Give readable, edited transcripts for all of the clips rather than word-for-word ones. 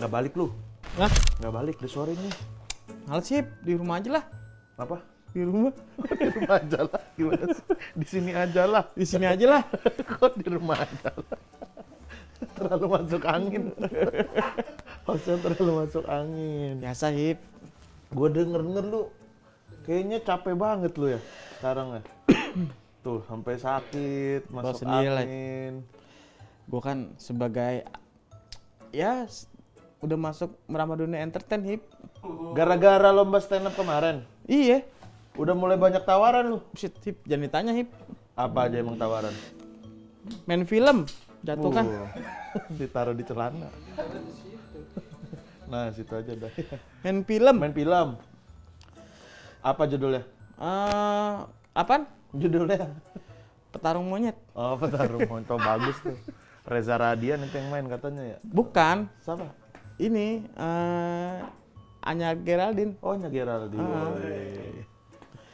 Nggak balik lu. Hah? Nggak balik, udah sore nih. Males sih, di rumah aja lah. Apa? Di rumah. Di rumah aja lah. Gimana sih? Di sini aja lah. Di sini aja lah. Kok di rumah aja lah? Terlalu masuk angin. Hostnya terlalu masuk angin. Biasa, Hip. Gue denger lu kayaknya capek banget lu ya sekarang ya. Tuh, sampai sakit, masuk sendiri lah. angin. Gue kan sebagai ya udah masuk merambah dunia entertain, Hip. Gara-gara lomba stand up kemarin, Iya. udah mulai banyak tawaran lu. Shit, Hip, jangan ditanya, Hip. Apa aja emang tawaran? Main film, jatuh kan. Ditaruh di celana. Nah, situ aja dah. Main film. Main film. Apa judulnya? Apaan? Judulnya? Petarung monyet. Oh, Petarung Monyet. Bagus tuh. Reza Radian itu yang main katanya ya? Bukan. Siapa? Ini Anya Geraldine. Oh, Nya Geraldine.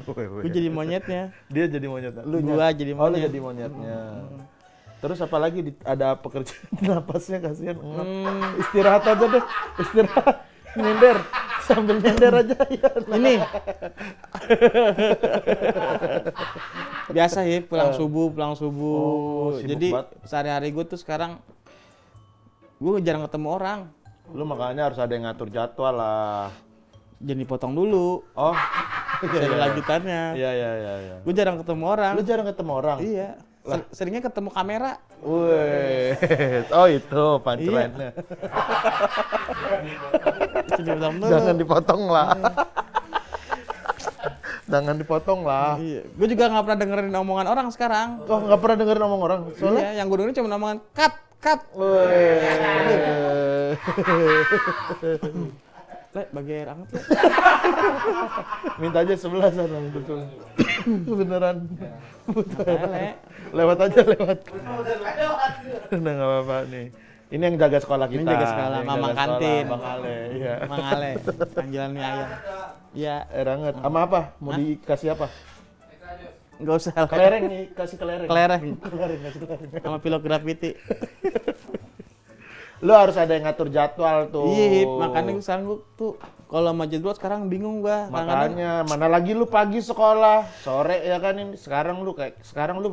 Gue jadi monyetnya. Dia jadi monyetnya. Gua jadi Oh, lu monyet. jadi monyetnya. Terus apa lagi ada pekerjaan napasnya kasihan. Istirahat aja deh. Istirahat. Nyender. Sambil nyender aja ya. Ini. Biasa ya, pulang subuh. Oh, sibuk Jadi banget. sehari-hari gue tuh sekarang gue jarang ketemu orang. Lu makanya harus ada yang ngatur jadwal lah. Jadi potong dulu. Oh. Ada lanjutannya. Iya. Gue jarang ketemu orang. Lu jarang ketemu orang? Iya. Seringnya ketemu kamera. Wih. Oh, itu punchline-nya. Jadi potong dulu. Jangan dipotong lah. Jangan dipotong lah. Iya. Gue juga nggak pernah dengerin omongan orang sekarang. Oh, nggak pernah dengerin ngomong orang? Soalnya? Iya, yang gue dengerin cuma omongan cut. Wih. Le, bagi air hangat le. Minta aja 11 sana betul. Beneran. Le. Lewat aja lewat. Udah nggak apa-apa nih. Ini yang jaga sekolah kita. Ini jaga sekolah, Yang Mamang jaga sekolah, kantin. Bang Ale, iya. Mang Ale, panggilan mie ayam. Iya, Air hangat. Sama apa? Mau dikasih apa? nggak usah lah. Kelereng nih, kasih kelereng. Kelereng. Kelereng, kasih kelereng. Sama pilok graffiti. Lu harus ada yang ngatur jadwal tuh. Iya, Hip. Makanya gue sekarang gue tuh kalau sama jadwal sekarang bingung gua. Makanya mana lagi lu pagi sekolah, sore ya kan ini. Sekarang lu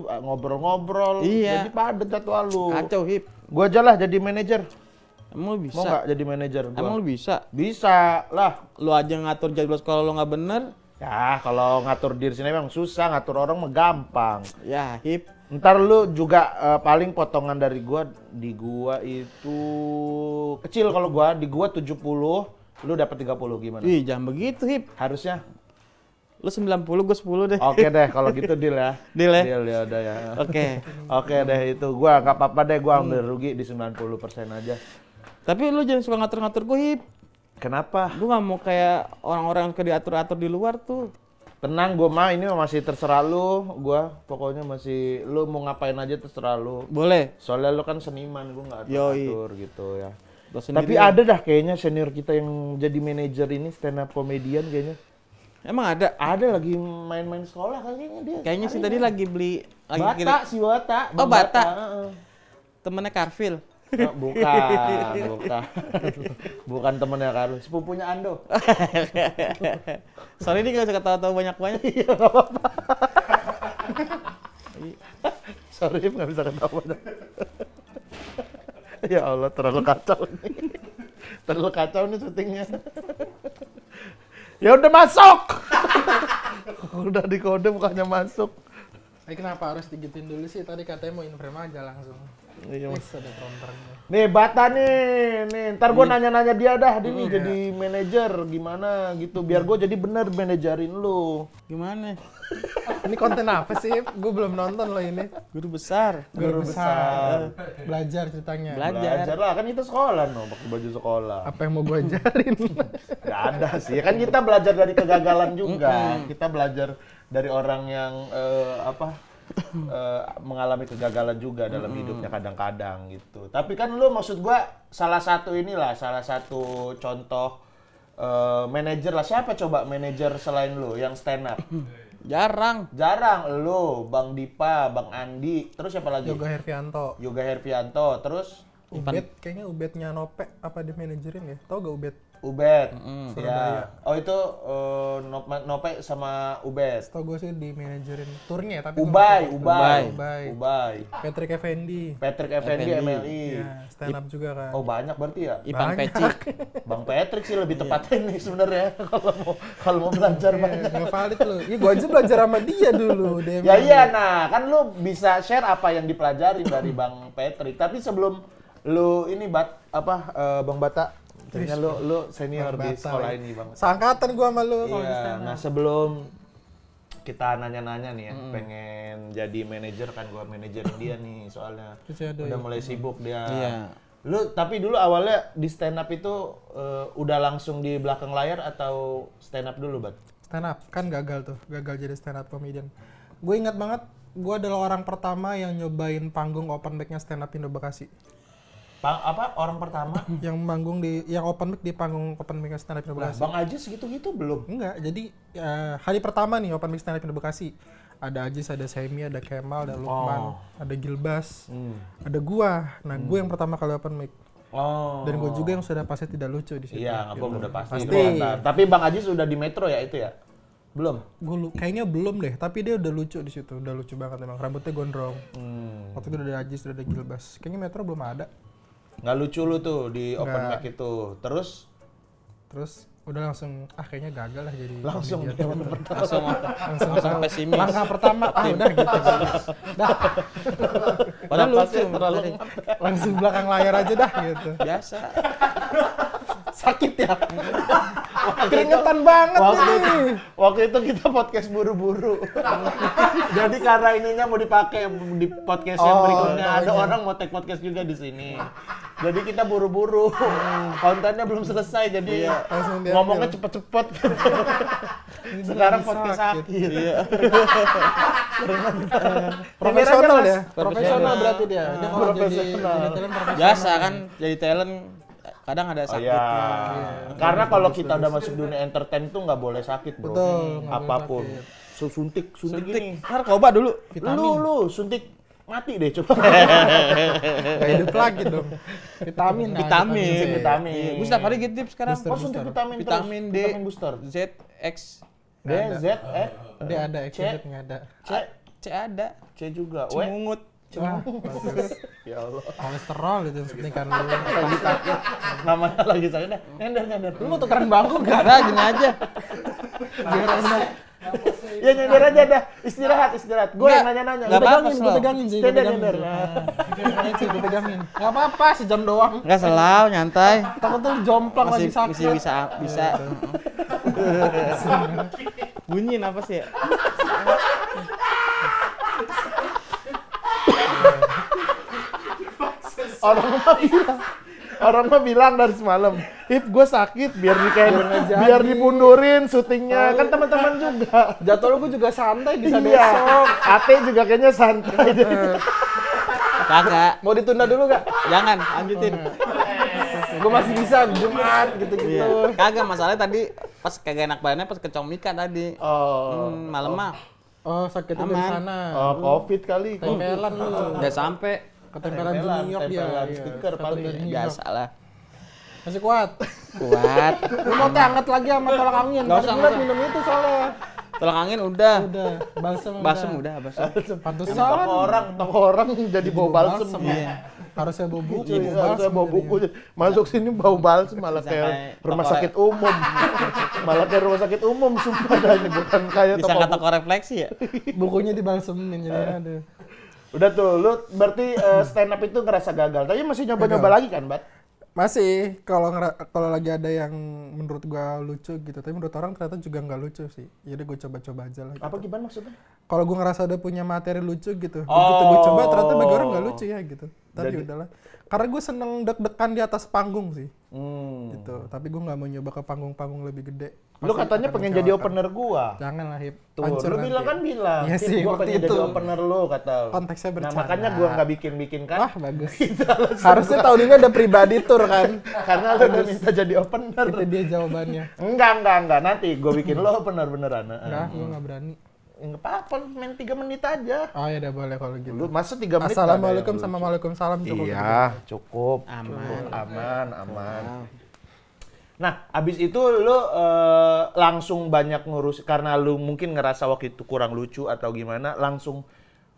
ngobrol-ngobrol. Iya. Jadi padat jadwal lu. Kacau, Hip. Gua aja lah jadi manajer. Emang lu bisa? Mau nggak jadi manajer gua? Emang lu bisa? Bisa lah. Lu aja ngatur jadwal sekolah lu nggak bener. Ya kalau ngatur diri sini memang susah, ngatur orang mah gampang. Ya, Hip. Ntar lu juga paling potongan dari gua, di gua itu kecil kalau gua, di gua 70, lu dapat 30 gimana? Ih, jangan begitu, Hip. Harusnya. Lu 90, gue 10 deh. Oke deh, kalau gitu deal ya. Deal ya? Deal ya udah ya. Oke. Oke deh itu, gua nggak apa-apa deh, gua ambil rugi di 90% aja. Tapi lu jangan suka ngatur-ngatur gue, Hip. Kenapa? Gue nggak mau kayak orang-orang yang suka diatur-atur di luar tuh. Tenang, gua mah ini masih terserah lu, gua pokoknya masih lu mau ngapain aja terserah lu. Boleh. Soalnya lu kan seniman, gua nggak atur gitu ya. Lu sendiri Tapi ada dah kayaknya senior kita yang jadi manajer ini stand up comedian kayaknya. Emang ada? Ada lagi main-main sekolah kayaknya dia. Kayaknya sih tadi lagi beli Bata, si Bata. Oh, Bang Bata. heeh. temennya Carville. Oh, bukan. Bukan temennya Karun, sepupunya Ando. Sorry nih gak suka tahu-tahu banyak-banyak. Iya, nggak apa-apa. Sorry, nggak bisa ketawa. Ya Allah, terlalu kacau nih. Terlalu kacau nih syutingnya. Ya udah masuk. Udah di kode bukannya masuk. Kenapa harus digituin dulu sih? Tadi katanya mau in-frame aja langsung. Iya, Mas. Ada prompternya. Nih Bata nih, ntar gue nanya-nanya dia dah, dia nih jadi manajer gimana gitu, biar gue jadi bener manajerin lu. Gimana? Ini konten apa sih? Gue belum nonton loh ini. Guru besar. Guru besar. Belajar ceritanya. Belajar lah, kan kita sekolah no, pakai baju sekolah. Apa yang mau gue ajarin? Gak ada sih, kan kita belajar dari kegagalan juga. Kita belajar dari orang yang mengalami kegagalan juga dalam hidupnya kadang-kadang gitu. Tapi kan lu maksud gua salah satu contoh manajer lah. Siapa coba manajer selain lu yang stand up? Jarang. Lu, Bang Dipa, Bang Andi, terus siapa lagi? Yoga Hervianto. Yoga Hervianto, terus Ubed, kayaknya Ubednya Nope apa dia manajerin ya? Tahu gak Ubed? Ubed. Surabaya. Ya. Oh itu Nope sama Ubed. Tahu gue sih di manajerin turnya tapi Ubay. Patrick Effendi. Patrick Effendi MLI. Iya, stand up juga kan. Oh banyak berarti ya? Ipan Banyak. Peci. Bang Patrick sih lebih tepatnya nih sebenarnya kalau mau belajar banyak. Nggak valid lu. Iya, gua aja belajar sama dia dulu. Ya iya, nah kan lu bisa share apa yang dipelajari dari Bang Patrick. Tapi sebelum lu ini Bang Bata, kayaknya lu senior Bang di Bata, sekolah ya. ini Bang. Seangkatan gua sama lu kalau di Iya, stand up. nah sebelum kita nanya-nanya nih ya, pengen jadi manajer kan gua manajerin dia nih soalnya. Terus ada Udah mulai sibuk dia. Iya. Lu tapi dulu awalnya di stand up itu udah langsung di belakang layar atau stand up dulu, Bat? stand up kan gagal jadi stand up comedian. Gue ingat banget, gue adalah orang pertama yang nyobain panggung open mic-nya stand up Indo Bekasi. Orang pertama? yang open mic di panggung open mic stand up Indo Lah, Bekasi. Bang Ajis gitu-gitu belum? Enggak, jadi hari pertama nih open mic stand up Indo Bekasi. Ada Ajis, ada Semi, ada Kemal, ada Lukman, ada Gilbas, ada gua. Nah, gue yang pertama kali open mic. Oh. Dan gue juga yang sudah pasti tidak lucu di situ. Iya, ngapung udah pasti. Pasti. Gua antar. Tapi Bang Ajis udah di Metro ya itu ya? Belum? Kayaknya belum deh, tapi dia udah lucu di situ, udah lucu banget emang. Rambutnya gondrong. Waktu itu udah ada Ajis, udah ada Gilbas. Kayaknya Metro belum ada. Nggak lucu lu tuh di open Nggak. mic itu. Terus Udah langsung kayak gagal lah jadi langsung komedian. Langsung pesimis. Langkah pertama udah gitu. Dah. Padahal Napasnya lucu. terlalu tadi. Langsung belakang layar aja dah gitu. Biasa. Sakit ya. Keringetan banget nih. waktu itu kita podcast buru-buru. Jadi karena ininya mau dipakai di podcast yang berikutnya, ada orang mau take podcast juga di sini. Jadi kita buru-buru. Kontennya belum selesai jadi langsung diambil. ngomongnya cepet-cepet. Sekarang podcast sakit. Iya. Profesional ya. Profesional. Profesional berarti dia. Dia kalau jadi Profesional. talent profesional. Biasa kan jadi talent kadang ada Oh sakit. iya. Karena kalau kita udah masuk dunia entertain tuh nggak boleh sakit, Bro. Betul, nggak boleh Apapun. Suntik gini. Narkoba dulu. Lu suntik mati deh coba. Gak hidup lagi dong. Vitamin. Vitamin. Iya, gue setiap hari gitu tips sekarang. Oh, suntik vitamin Vitamin terus. D, Vitamin booster. Z, X, D, Z, E, Dia ada exhibit nggak ada. C, C ada, C juga. W. Cimungut. Wah, bagus. Ya Allah. Kolesterol itu suntikan lu. Lagi sakit. Namanya lagi sakit. Nyender. Lu mau tukeran bangku gak? Ada gini aja. Ya nyender aja dah. Istirahat. Gue yang nanya-nanya. Nggak apa-apa, Gue pegangin sih. Nyender. Gue pegangin. Gak apa-apa, sejam doang. Enggak selau, nyantai. Takutnya lu jomplang lagi Masih sakit. bisa. Bunyiin apa sih ya? Orang mah bilang dari semalam, Hip gue sakit biar biar dimundurin syutingnya. Kan teman-teman juga. Jadwal gue juga santai bisa Iya. besok. Ate juga kayaknya santai. Kagak. Mau ditunda dulu gak? Jangan, lanjutin. Gue masih bisa Jumat gitu-gitu. Iya. Kagak, masalahnya tadi pas kagak enak badannya pas kecomika tadi. Oh. Malam mah Oh, sakitnya dari Aman. sana. Covid kali. Tempelan lu. udah sampai. Ketempelan di New York dia. Tempelan Iya, stiker ketempelan paling. di New York. Biasa lah. Masih kuat. Kuat. Lu mau teh hangat lagi sama tolak angin. Nggak Tadi usah, gue nggak usah. minum itu soalnya. Tolak angin udah. Udah, balsam Udah. Pantesan. Toko orang jadi bau balsem. Iya. Harusnya bau buku. Jadi harusnya bau buku. Masuk sini bau balsem malah Bisa kayak kayak rumah toko- sakit umum. Malah kayak rumah sakit umum sumpah dah ini bukan kayak Bisa toko. nggak toko refleksi ya? Bukunya dibalsemin jadi ada. Udah tuh, lu berarti stand up itu ngerasa gagal. Tapi masih nyoba-nyoba lagi kan, Bat? Masih, kalau lagi ada yang menurut gua lucu gitu, tapi menurut orang ternyata juga nggak lucu sih. Jadi gue coba-coba aja lah. Gitu. Apa gimana maksudnya? Kalau gue ngerasa udah punya materi lucu gitu, Oh. begitu gue coba ternyata bagi orang nggak lucu ya gitu. Tapi Jadi- udahlah. Karena gue seneng deg-degan di atas panggung sih, Hmm. gitu. Tapi gue nggak mau nyoba ke panggung-panggung lebih gede. Lu Pasti katanya akan pengen jadi mengecewakan. opener gua. Jangan lah, Hip. Tuh, Hancur lu nanti. bilang. Iya Hip, sih, gua waktu pengen jadi itu. opener lu kata. Konteksnya Nah, bercanda. makanya gua nggak bikin kan. Wah, bagus. Harusnya tahun ini ada pribadi tour kan. Karena lu udah minta jadi opener. Itu dia jawabannya. Enggak. Nanti gua bikin lo opener beneran. Enggak, gue nggak berani. Nggak apa-apa, main 3 menit aja. Oh ya udah boleh kalau gitu. Lu masa 3 menit? Assalamualaikum sama waalaikumsalam cukup. Iya, cukup. Aman. Nah, abis itu lu langsung banyak ngurus karena lu mungkin ngerasa waktu itu kurang lucu atau gimana, langsung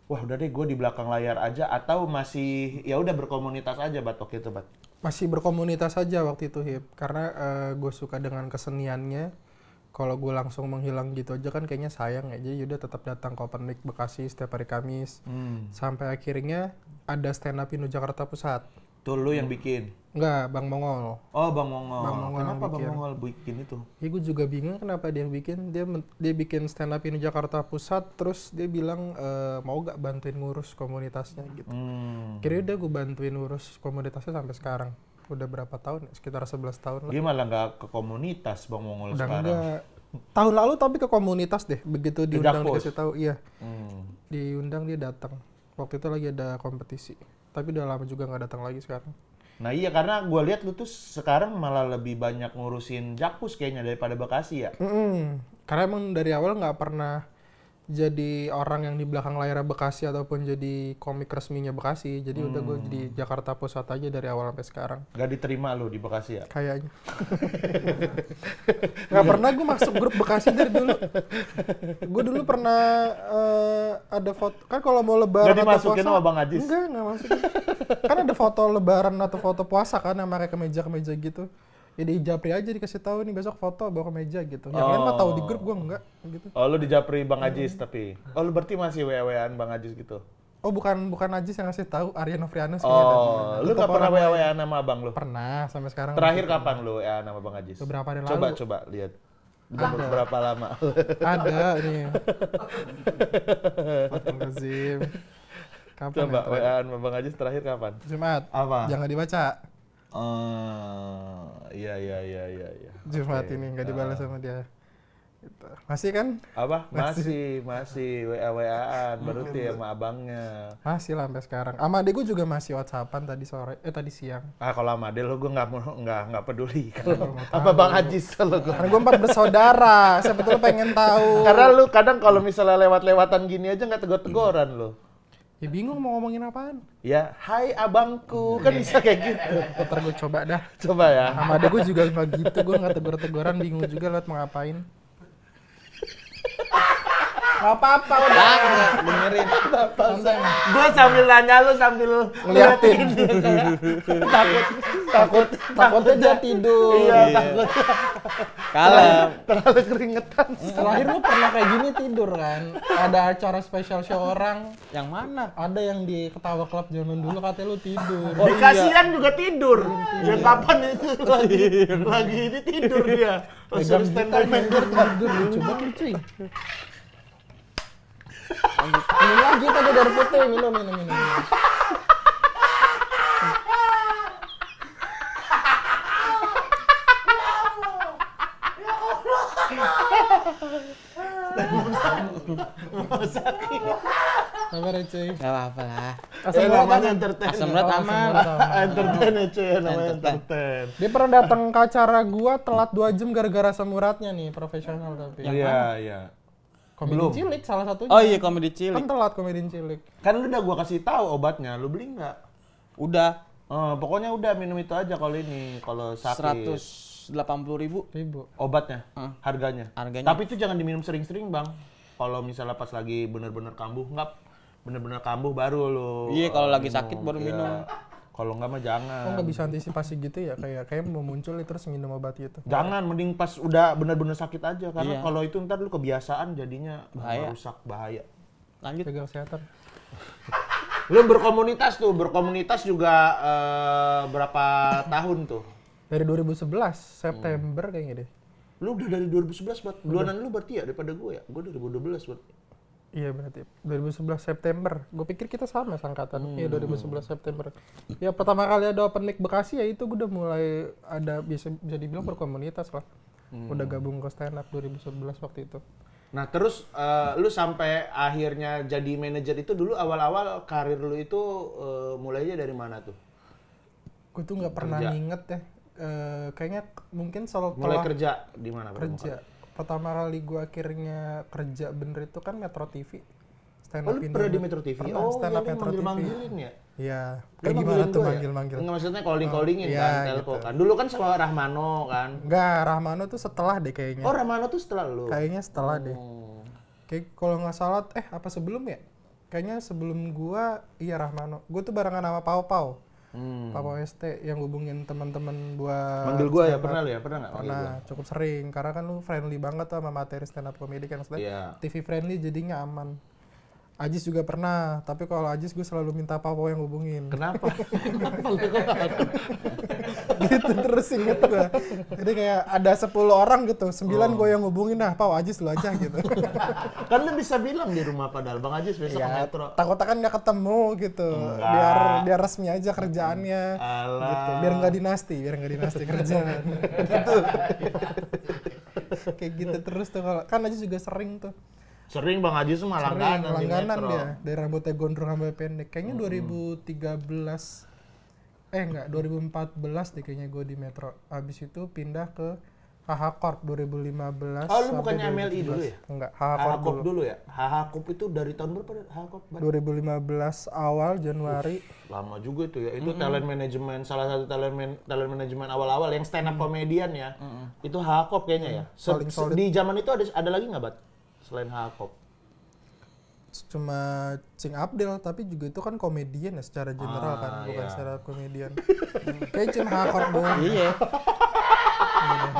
wah udah deh gue di belakang layar aja atau masih ya udah berkomunitas aja Bat waktu itu Bat? Masih berkomunitas aja waktu itu Hip, karena gue suka dengan keseniannya. Kalau gue langsung menghilang gitu aja kan kayaknya sayang ya, jadi udah tetap datang ke Open Mic Bekasi setiap hari Kamis. Sampai akhirnya ada stand up Indo Jakarta Pusat. Tuh lu yang bikin? Enggak, Bang Mongol. Oh Bang Mongol. Bang Mongol Kenapa yang Bang bikin. Mongol bikin itu? Ya gue juga bingung kenapa dia yang bikin. Dia bikin stand up Indo Jakarta Pusat, terus dia bilang mau gak bantuin ngurus komunitasnya gitu. Kira udah gue bantuin ngurus komunitasnya sampai sekarang. Udah berapa tahun? Sekitar 11 tahun lah. Dia malah nggak ke komunitas Bang Mongol Udah sekarang. enggak. Tahun lalu tapi ke komunitas deh. Begitu diundang Jakpus? dikasih tahu, iya. Diundang dia datang. Waktu itu lagi ada kompetisi. Tapi udah lama juga nggak datang lagi sekarang. Nah iya karena gue lihat lu tuh sekarang malah lebih banyak ngurusin Jakpus kayaknya daripada Bekasi ya. Karena emang dari awal nggak pernah jadi orang yang di belakang layar Bekasi ataupun jadi komik resminya Bekasi. Jadi udah gue jadi Jakarta Pusat aja dari awal sampai sekarang. Gak diterima lu di Bekasi ya? Kayaknya. Nggak pernah gue masuk grup Bekasi dari dulu. Gue dulu pernah ada foto, kan kalau mau lebaran Gak atau dimasukin puasa. sama Bang Ajis? Nggak masukin. Kan ada foto lebaran atau foto puasa kan yang pakai kemeja gitu. Ya di Japri aja dikasih tahu nih besok foto bawa kemeja gitu. Yang lain mah tahu di grup, gue enggak gitu. Oh lu di Japri Bang Ajis tapi? Oh lu berarti masih WA-WAan Bang Ajis gitu? Oh bukan Ajis yang ngasih tahu, Arya Novrianus. Oh lu gak pernah WA-WAan sama abang lu? Pernah, sampai sekarang. Terakhir kapan lu WA sama Bang Ajis? Beberapa hari lalu. Coba lihat. Berapa lama? Ada nih. Astagfirullahaladzim. Kapan Coba ya, WA-an sama Bang Ajis terakhir kapan? Jumat. Apa? Jangan dibaca. Iya. Jumat ini nggak dibalas sama dia. Gitu. Masih kan? Apa? Masih WA-WAan baru tuh ya sama abangnya. Masih lah sampai sekarang. Sama adek gue juga masih WhatsAppan tadi siang. Ah kalau sama Adel gue nggak peduli kalau apa Bang Ajis kalau gue. Karena gue 4 bersaudara, siapa tuh lo pengen tahu. Karena lu kadang kalau misalnya lewat-lewatan gini aja nggak tegur-teguran lu. Ya bingung mau ngomongin apaan. Ya, hai abangku, kan bisa kayak gitu. Ntar gue coba dah. Coba ya. Sama adek gue juga nggak gitu, gue nggak tegur-teguran, bingung juga liat mau ngapain. Gak apa-apa udah. Dengerin. Gue sambil nanya lu sambil Ngeliatin. Takutnya dia tidur. Iya, takut. Kalem. Terlalu keringetan. Terakhir lu pernah kayak gini tidur kan? Ada acara spesial show orang. Yang mana? Ada yang di Ketawa Club zaman dulu katanya lu tidur. Di kasihan juga tidur. Ya kapan itu lagi ini tidur dia. Pegang stand gitar by main tidur, lucu banget lu cuy. Minum lagi tadi dari putih, minum. Sabar ya cuy. Gak apa-apa lah. Asam urat namanya aman. entertain. Asam urat aman. Entertain ya cuy, namanya entertain. Dia pernah datang ke acara gua telat 2 jam gara-gara asam uratnya nih, profesional tapi. Iya. Komedi cilik salah satunya. Oh iya, komedi Kan cilik. telat komedi cilik. Kan lu udah gua kasih tahu obatnya, lu beli nggak? Udah Pokoknya udah minum itu aja kalau ini, kalau sakit. 180.000. Obatnya, harganya. Harganya. Tapi itu jangan diminum sering-sering bang. Kalau misalnya pas lagi bener-bener kambuh, bener-bener kambuh baru lo. Iya, kalau lagi sakit baru minum. Kalau nggak mah jangan. Oh nggak bisa antisipasi gitu ya, kayak mau muncul terus minum obat itu. Jangan, mending pas udah bener-bener sakit aja. Karena Iya. kalau itu ntar lu kebiasaan jadinya Bahaya. rusak, bahaya. Lanjut. Jaga kesehatan. Lu berkomunitas juga berapa tahun tuh? Dari 2011 September kayaknya deh. Lu udah dari 2011 buat duluanan lu berarti ya daripada gue ya? Gue 2012 buat. Iya berarti 2011 September. Gue pikir kita sama sangkatan. Iya 2011 September. Ya pertama kali ada Open Mic Bekasi ya itu gue udah mulai ada bisa dibilang berkomunitas lah. Udah gabung ke stand up 2011 waktu itu. Nah terus lu sampai akhirnya jadi manajer itu dulu awal-awal karir lu itu mulainya dari mana tuh? Gue tuh nggak pernah Kerja. nginget ya. Kayaknya mungkin setelah Mulai kerja di mana? kerja. pertama kali gue akhirnya kerja bener itu kan Metro TV. Stand Oh, up lu Indo. pernah di Metro TV? Pernah, Oh, stand up jadi Metro manggil-manggilin ya? Iya. Lu Kayak gimana manggilin tuh gua ya? manggil-manggil? Enggak, maksudnya calling-callingin iya, kan, telco gitu. kan. Dulu kan sama Rahmano kan. Enggak, Rahmano tuh setelah deh kayaknya. Oh, Rahmano tuh setelah lu? Kayaknya setelah deh. Oh. Kayak kalau nggak salah, apa sebelum ya? Kayaknya sebelum gua, iya Rahmano. Gua tuh barengan sama Pau Pau. Pau ST yang hubungin teman-teman buat Manggil gua ya, stand up. pernah lu ya? Pernah nggak manggil gua? Pernah, cukup sering. Karena kan lu friendly banget tuh sama materi stand up comedy kan. Maksudnya Iya. TV friendly jadinya aman. Ajis juga pernah, tapi kalau Ajis gue selalu minta Pau Pau yang hubungin. Kenapa? Kenapa lu kok nggak aku? Gitu terus inget gue. Jadi kayak ada 10 orang gitu, 9 gue yang hubungin, nah Pau Ajis lu aja gitu. Kan lu bisa bilang di rumah padahal Bang Ajis besok ke Ya, Metro. takutnya kan nggak ketemu gitu. Enggak. Biar resmi aja kerjaannya. Alah. Gitu. Biar nggak dinasti kerjaan. gitu. Kayak gitu terus tuh kalau kan Ajis juga sering tuh. Sering Bang Ajis tuh malah Sering langganan di langganan Metro. dia. Dari rambutnya gondrong sampai pendek. Kayaknya 2013 2014 deh kayaknya gue di Metro. Habis itu pindah ke HH Corp 2015. Oh, lu sampai bukannya MLI 2017. dulu ya? Enggak, HH Corp HH Corp dulu. dulu ya? HH Corp itu dari tahun berapa? HH Corp? 2015 awal Januari. Lama juga itu ya. Itu talent management, salah satu talent management awal-awal yang stand up comedian ya. Itu HH Corp kayaknya ya. Paling solid. Di zaman itu ada lagi nggak, Bat? Selain HH Corp? Cuma Cing Abdel, tapi juga itu kan komedian ya secara general kan, bukan iya. secara komedian. Kayak cuma HH Corp doang. Iya.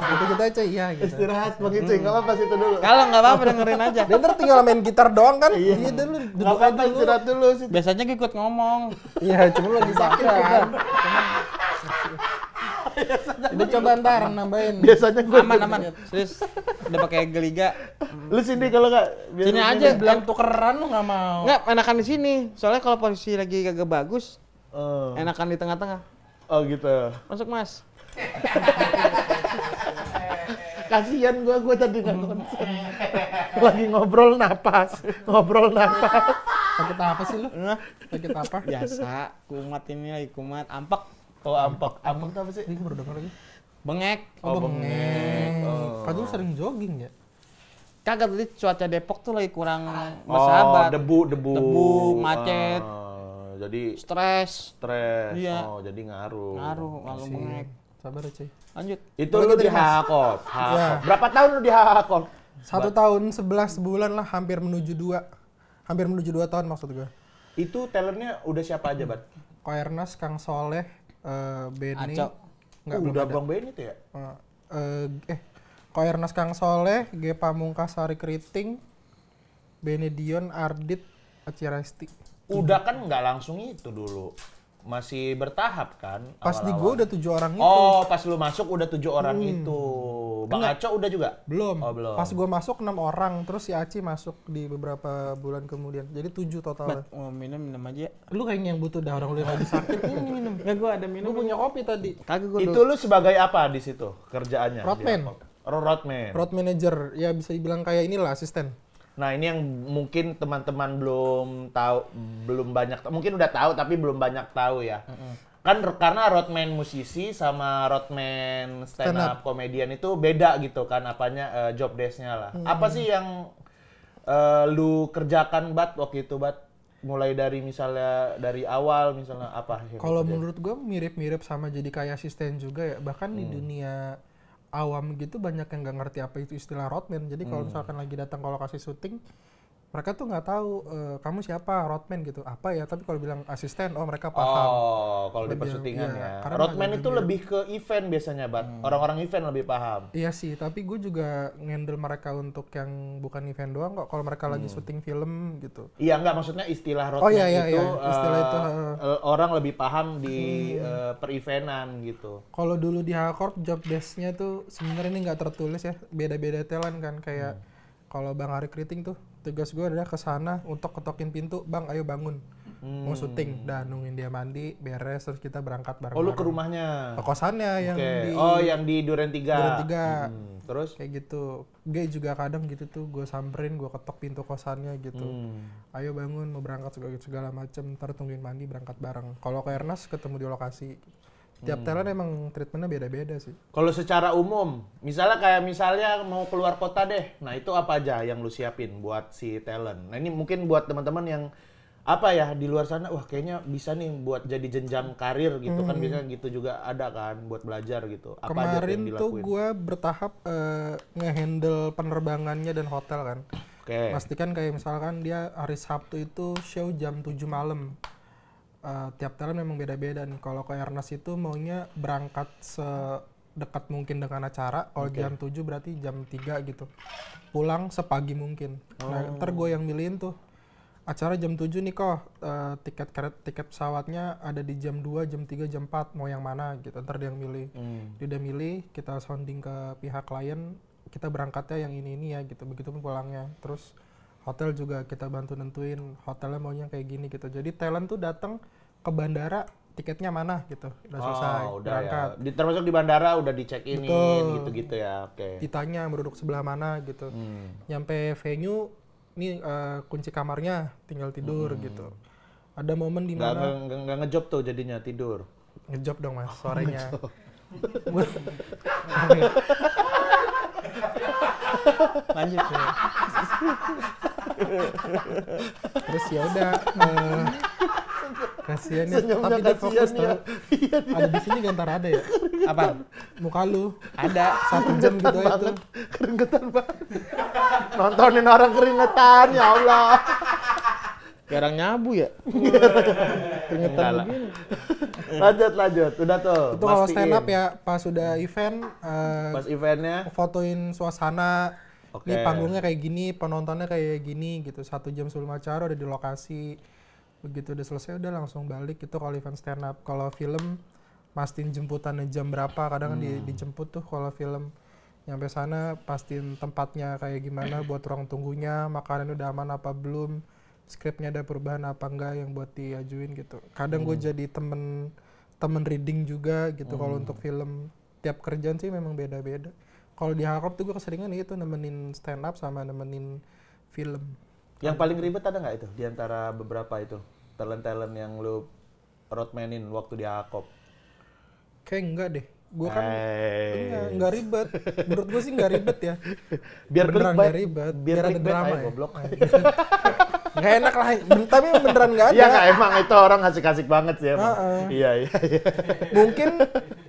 Itu kita aja iya gitu. Istirahat begitu, nggak apa-apa situ dulu. Kalau nggak apa-apa dengerin aja. Dia ntar tinggal main gitar doang kan? Iya, dulu Nggak duduk apa-apa aja dulu. istirahat dulu situ. Biasanya gue ikut ngomong. Iya, cuma lu lagi sakit kan. Udah coba ntar nambahin. Biasanya gue Aman. Serius. Udah pakai geliga. Lu sini kalau nggak biar Sini lu aja. Bilang tukeran lu nggak mau. Nggak, enakan di sini. Soalnya kalau posisi lagi kagak bagus, Oh. enakan di tengah-tengah. Oh gitu. Masuk Mas. Kasian gua tadi nggak konsen. Lagi ngobrol napas. Sakit apa sih lu? Nah, Sakit apa? biasa. Kumat ini lagi kumat. Ampak. Oh ampak itu apa sih? Ini gue baru denger lagi. Bengek. Oh, bengek. Oh. Padahal sering jogging ya? Kagak tadi cuaca Depok tuh lagi kurang Oh, bersahabat. debu. Debu, macet. Jadi Stres. stres. Iya. Oh, jadi ngaruh. Ngaruh kalau bengek. Sabar ya, cuy. Lanjut. Itu Balik lu lagi, di Mas. Hakop. Iya. Berapa tahun lu di Hakop? 1 tahun 11 bulan lah, hampir menuju 2. Hampir menuju 2 tahun maksud gue. Itu talentnya udah siapa aja, Bat? Ko Ernest, Kang Soleh, Benny. Aco. Enggak, belum Udah ada. Bang Ben itu ya? Ko Ernest, Kang Soleh, G Pamungkas, Sari Kriting, Benny Dion, Ardit, Aci Resti. Udah kan nggak langsung itu dulu. Masih bertahap kan? Pas di awal-awal. gue udah 7 orang itu. Oh, pas lu masuk udah 7 orang itu. Bang Aco udah juga? Belum. Oh, belum. Pas gue masuk 6 orang, terus si Aci masuk di beberapa bulan kemudian. Jadi 7 totalnya. Mau minum aja. Lu kayaknya yang butuh dah, orang lu yang lagi sakit. Ini minum. Enggak, gua ada minum. Gue punya kopi tadi. Kagak gua Itu lu sebagai apa di situ kerjaannya? Roadman. Di Hakop? Roadman. Road manager, ya bisa dibilang kayak inilah asisten. Nah, ini yang mungkin teman-teman belum tahu, belum banyak, mungkin udah tahu tapi belum banyak tahu ya. Kan karena roadman musisi sama roadman stand up comedian itu beda gitu kan apanya job desk-nya lah. Apa sih yang lu kerjakan Bat waktu itu Bat? Mulai dari misalnya dari awal misalnya apa? yang Kalau lu kerjain? menurut gue mirip-mirip sama jadi kayak asisten juga ya. Bahkan di dunia awam gitu banyak yang nggak ngerti apa itu istilah roadman. Jadi kalau misalkan lagi datang ke lokasi syuting, mereka tuh nggak tahu kamu siapa roadman gitu. Apa ya? Tapi kalau bilang asisten, oh mereka paham. Oh, kalau di Lebih- persyutingan iya, ya. karena Roadman agak itu mirip. lebih ke event biasanya, Bat. Orang-orang event lebih paham. Iya sih, tapi gue juga ngendel mereka untuk yang bukan event doang kok. Kalau mereka lagi syuting film gitu. Iya, enggak maksudnya istilah roadman iya, iya, itu, iya. Istilah itu, orang lebih paham di per-eventan gitu. Kalau dulu di Hakcorp job desk-nya tuh sebenarnya ini nggak tertulis ya, beda-beda talent kan kayak kalau Bang Ari Kriting tuh tugas gue adalah ke sana untuk ketokin pintu, Bang ayo bangun. Mau syuting, dan nungguin dia mandi, beres terus kita berangkat bareng. Oh, lu ke rumahnya. Ke kosannya yang Oke. di Oh, yang di Duren 3. Duren 3. Terus? Kayak gitu. Gue juga kadang gitu tuh, gue samperin, gue ketok pintu kosannya gitu. Ayo bangun, mau berangkat segala macem, ntar tungguin mandi berangkat bareng. Kalau ke Ernest ketemu di lokasi. Tiap talent emang treatmentnya beda-beda sih. Kalau secara umum, misalnya mau keluar kota deh, nah itu apa aja yang lu siapin buat si talent? Nah ini mungkin buat teman-teman yang apa ya di luar sana, wah kayaknya bisa nih buat jadi jenjang karir gitu kan, biasanya gitu juga ada kan buat belajar gitu. Apa aja Kemarin yang tuh dilakuin? gue bertahap ngehandle penerbangannya dan hotel kan. Oke. Pastikan kayak misalkan dia hari Sabtu itu show jam 7 malam. Tiap talent memang beda-beda nih. Kalau ke Ernest itu maunya berangkat sedekat mungkin dengan acara. Kalau jam 7 berarti jam 3 gitu. Pulang sepagi mungkin. Nah, ntar gue yang milihin tuh. Acara jam 7 nih kok, tiket pesawatnya ada di jam 2, jam 3, jam 4, mau yang mana gitu. Ntar dia yang milih. Dia udah milih, kita sounding ke pihak klien, kita berangkatnya yang ini ya gitu. Begitupun pulangnya. Terus hotel juga kita bantu nentuin hotelnya maunya kayak gini gitu. Jadi talent tuh datang ke bandara, tiketnya mana gitu. Udah selesai, Udah berangkat. ya. Termasuk di bandara udah dicek-inin Betul. gitu-gitu ya. Oke. Ditanya mau duduk sebelah mana gitu. Nyampe venue, nih kunci kamarnya, tinggal tidur gitu. Ada momen di mana Nggak ngejob tuh jadinya tidur. ngejob dong mas, sorenya. Lanjut ya. Terus ya udah, kasihan ya. Senyumnya Tapi dia fokus kasihan ya. tau. Ada di sini gak ntar ada ya? Apa? Muka lu Ada. 1 jam gitu aja tuh. Keringetan banget. Nontonin orang keringetan, ya Allah. Kayak orang nyabu ya. Keringetan begini. Lanjut. Udah tuh. Itu kalau mastiin. stand up ya pas udah event, Pas eventnya. fotoin suasana. Oke. Ini panggungnya kayak gini, penontonnya kayak gini gitu. 1 jam sebelum acara udah di lokasi. Begitu udah selesai udah langsung balik. Itu kalau event stand up. Kalau film pastiin jemputannya jam berapa. Kadang kan dijemput tuh kalau film. Nyampe sana pastiin tempatnya kayak gimana buat ruang tunggunya, makanan udah aman apa belum, skripnya ada perubahan apa enggak yang buat diajuin gitu. Kadang gue jadi temen reading juga gitu kalau untuk film. Tiap kerjaan sih memang beda-beda. Kalau di Hakop tuh gue keseringan itu nemenin stand up sama nemenin film. Yang paling ribet ada nggak itu di antara beberapa itu talent-talent yang lu roadmanin waktu di Akop? Kayak enggak deh. Gue kan Hey. enggak ribet. Menurut gue sih enggak ribet ya. Biar Beneran clickbait, nggak ribet. biar Biar ada clickbait, drama ayo, ya. goblok. Nggak enak lah. Tapi beneran nggak ada. Iya nggak, emang itu orang asik-asik banget sih emang. Iya. Mungkin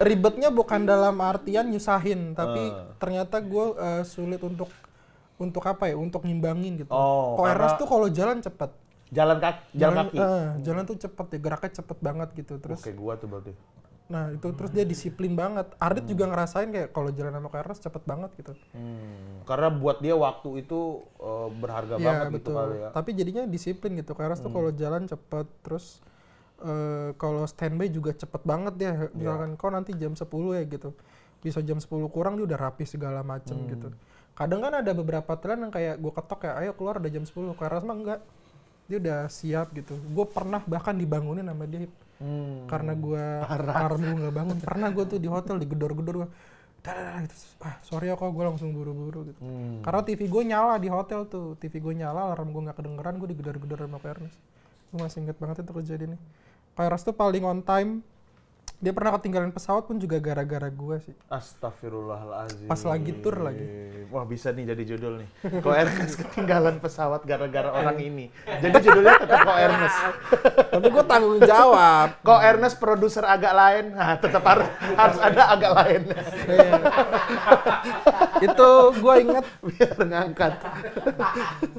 ribetnya bukan dalam artian nyusahin, tapi ternyata gue sulit untuk apa ya, untuk ngimbangin gitu. Oh, Kok karena- Eras tuh kalau jalan cepet. Jalan kaki. Jalan tuh cepet ya, geraknya cepet banget gitu. Terus, Oke, gua tuh berarti. nah itu terus dia disiplin banget. Ardit juga ngerasain kayak kalau jalan sama Kok Eras cepet banget gitu. Karena buat dia waktu itu berharga Iya banget gitu betul. kali ya. Tapi jadinya disiplin gitu. Kok Eras tuh kalau jalan cepet, terus kalau standby juga cepet banget dia. Misalkan kok nanti jam 10 ya gitu. Bisa jam 10 kurang dia udah rapi segala macem gitu. Kadang kan ada beberapa talent yang kayak gue ketok ya, ayo keluar udah jam 10. Kok Eras mah enggak. Dia udah siap gitu. Gue pernah bahkan dibangunin sama dia. Karena gue nggak bangun. Pernah gue tuh di hotel digedor-gedor gue. Gitu. Sorry ya kok gue langsung buru-buru gitu. Karena TV gue nyala di hotel tuh. TV gue nyala, alarm gue nggak kedengeran, gue digedor-gedor sama Kak Ernest. Gue masih inget banget itu kejadian ini. Kak Ernest tuh paling on time. Dia pernah ketinggalan pesawat pun juga gara-gara gue sih. Astagfirullahaladzim. Pas lagi tour lagi. Wah bisa nih jadi judul nih. Ko Ernest ketinggalan pesawat gara-gara orang ini. Jadi judulnya tetap Ko Ernest. Tapi gue tanggung jawab. Ko Ernest produser agak lain. Nah tetap harus ada agak lain. Iya. Itu gue inget Biar ngangkat.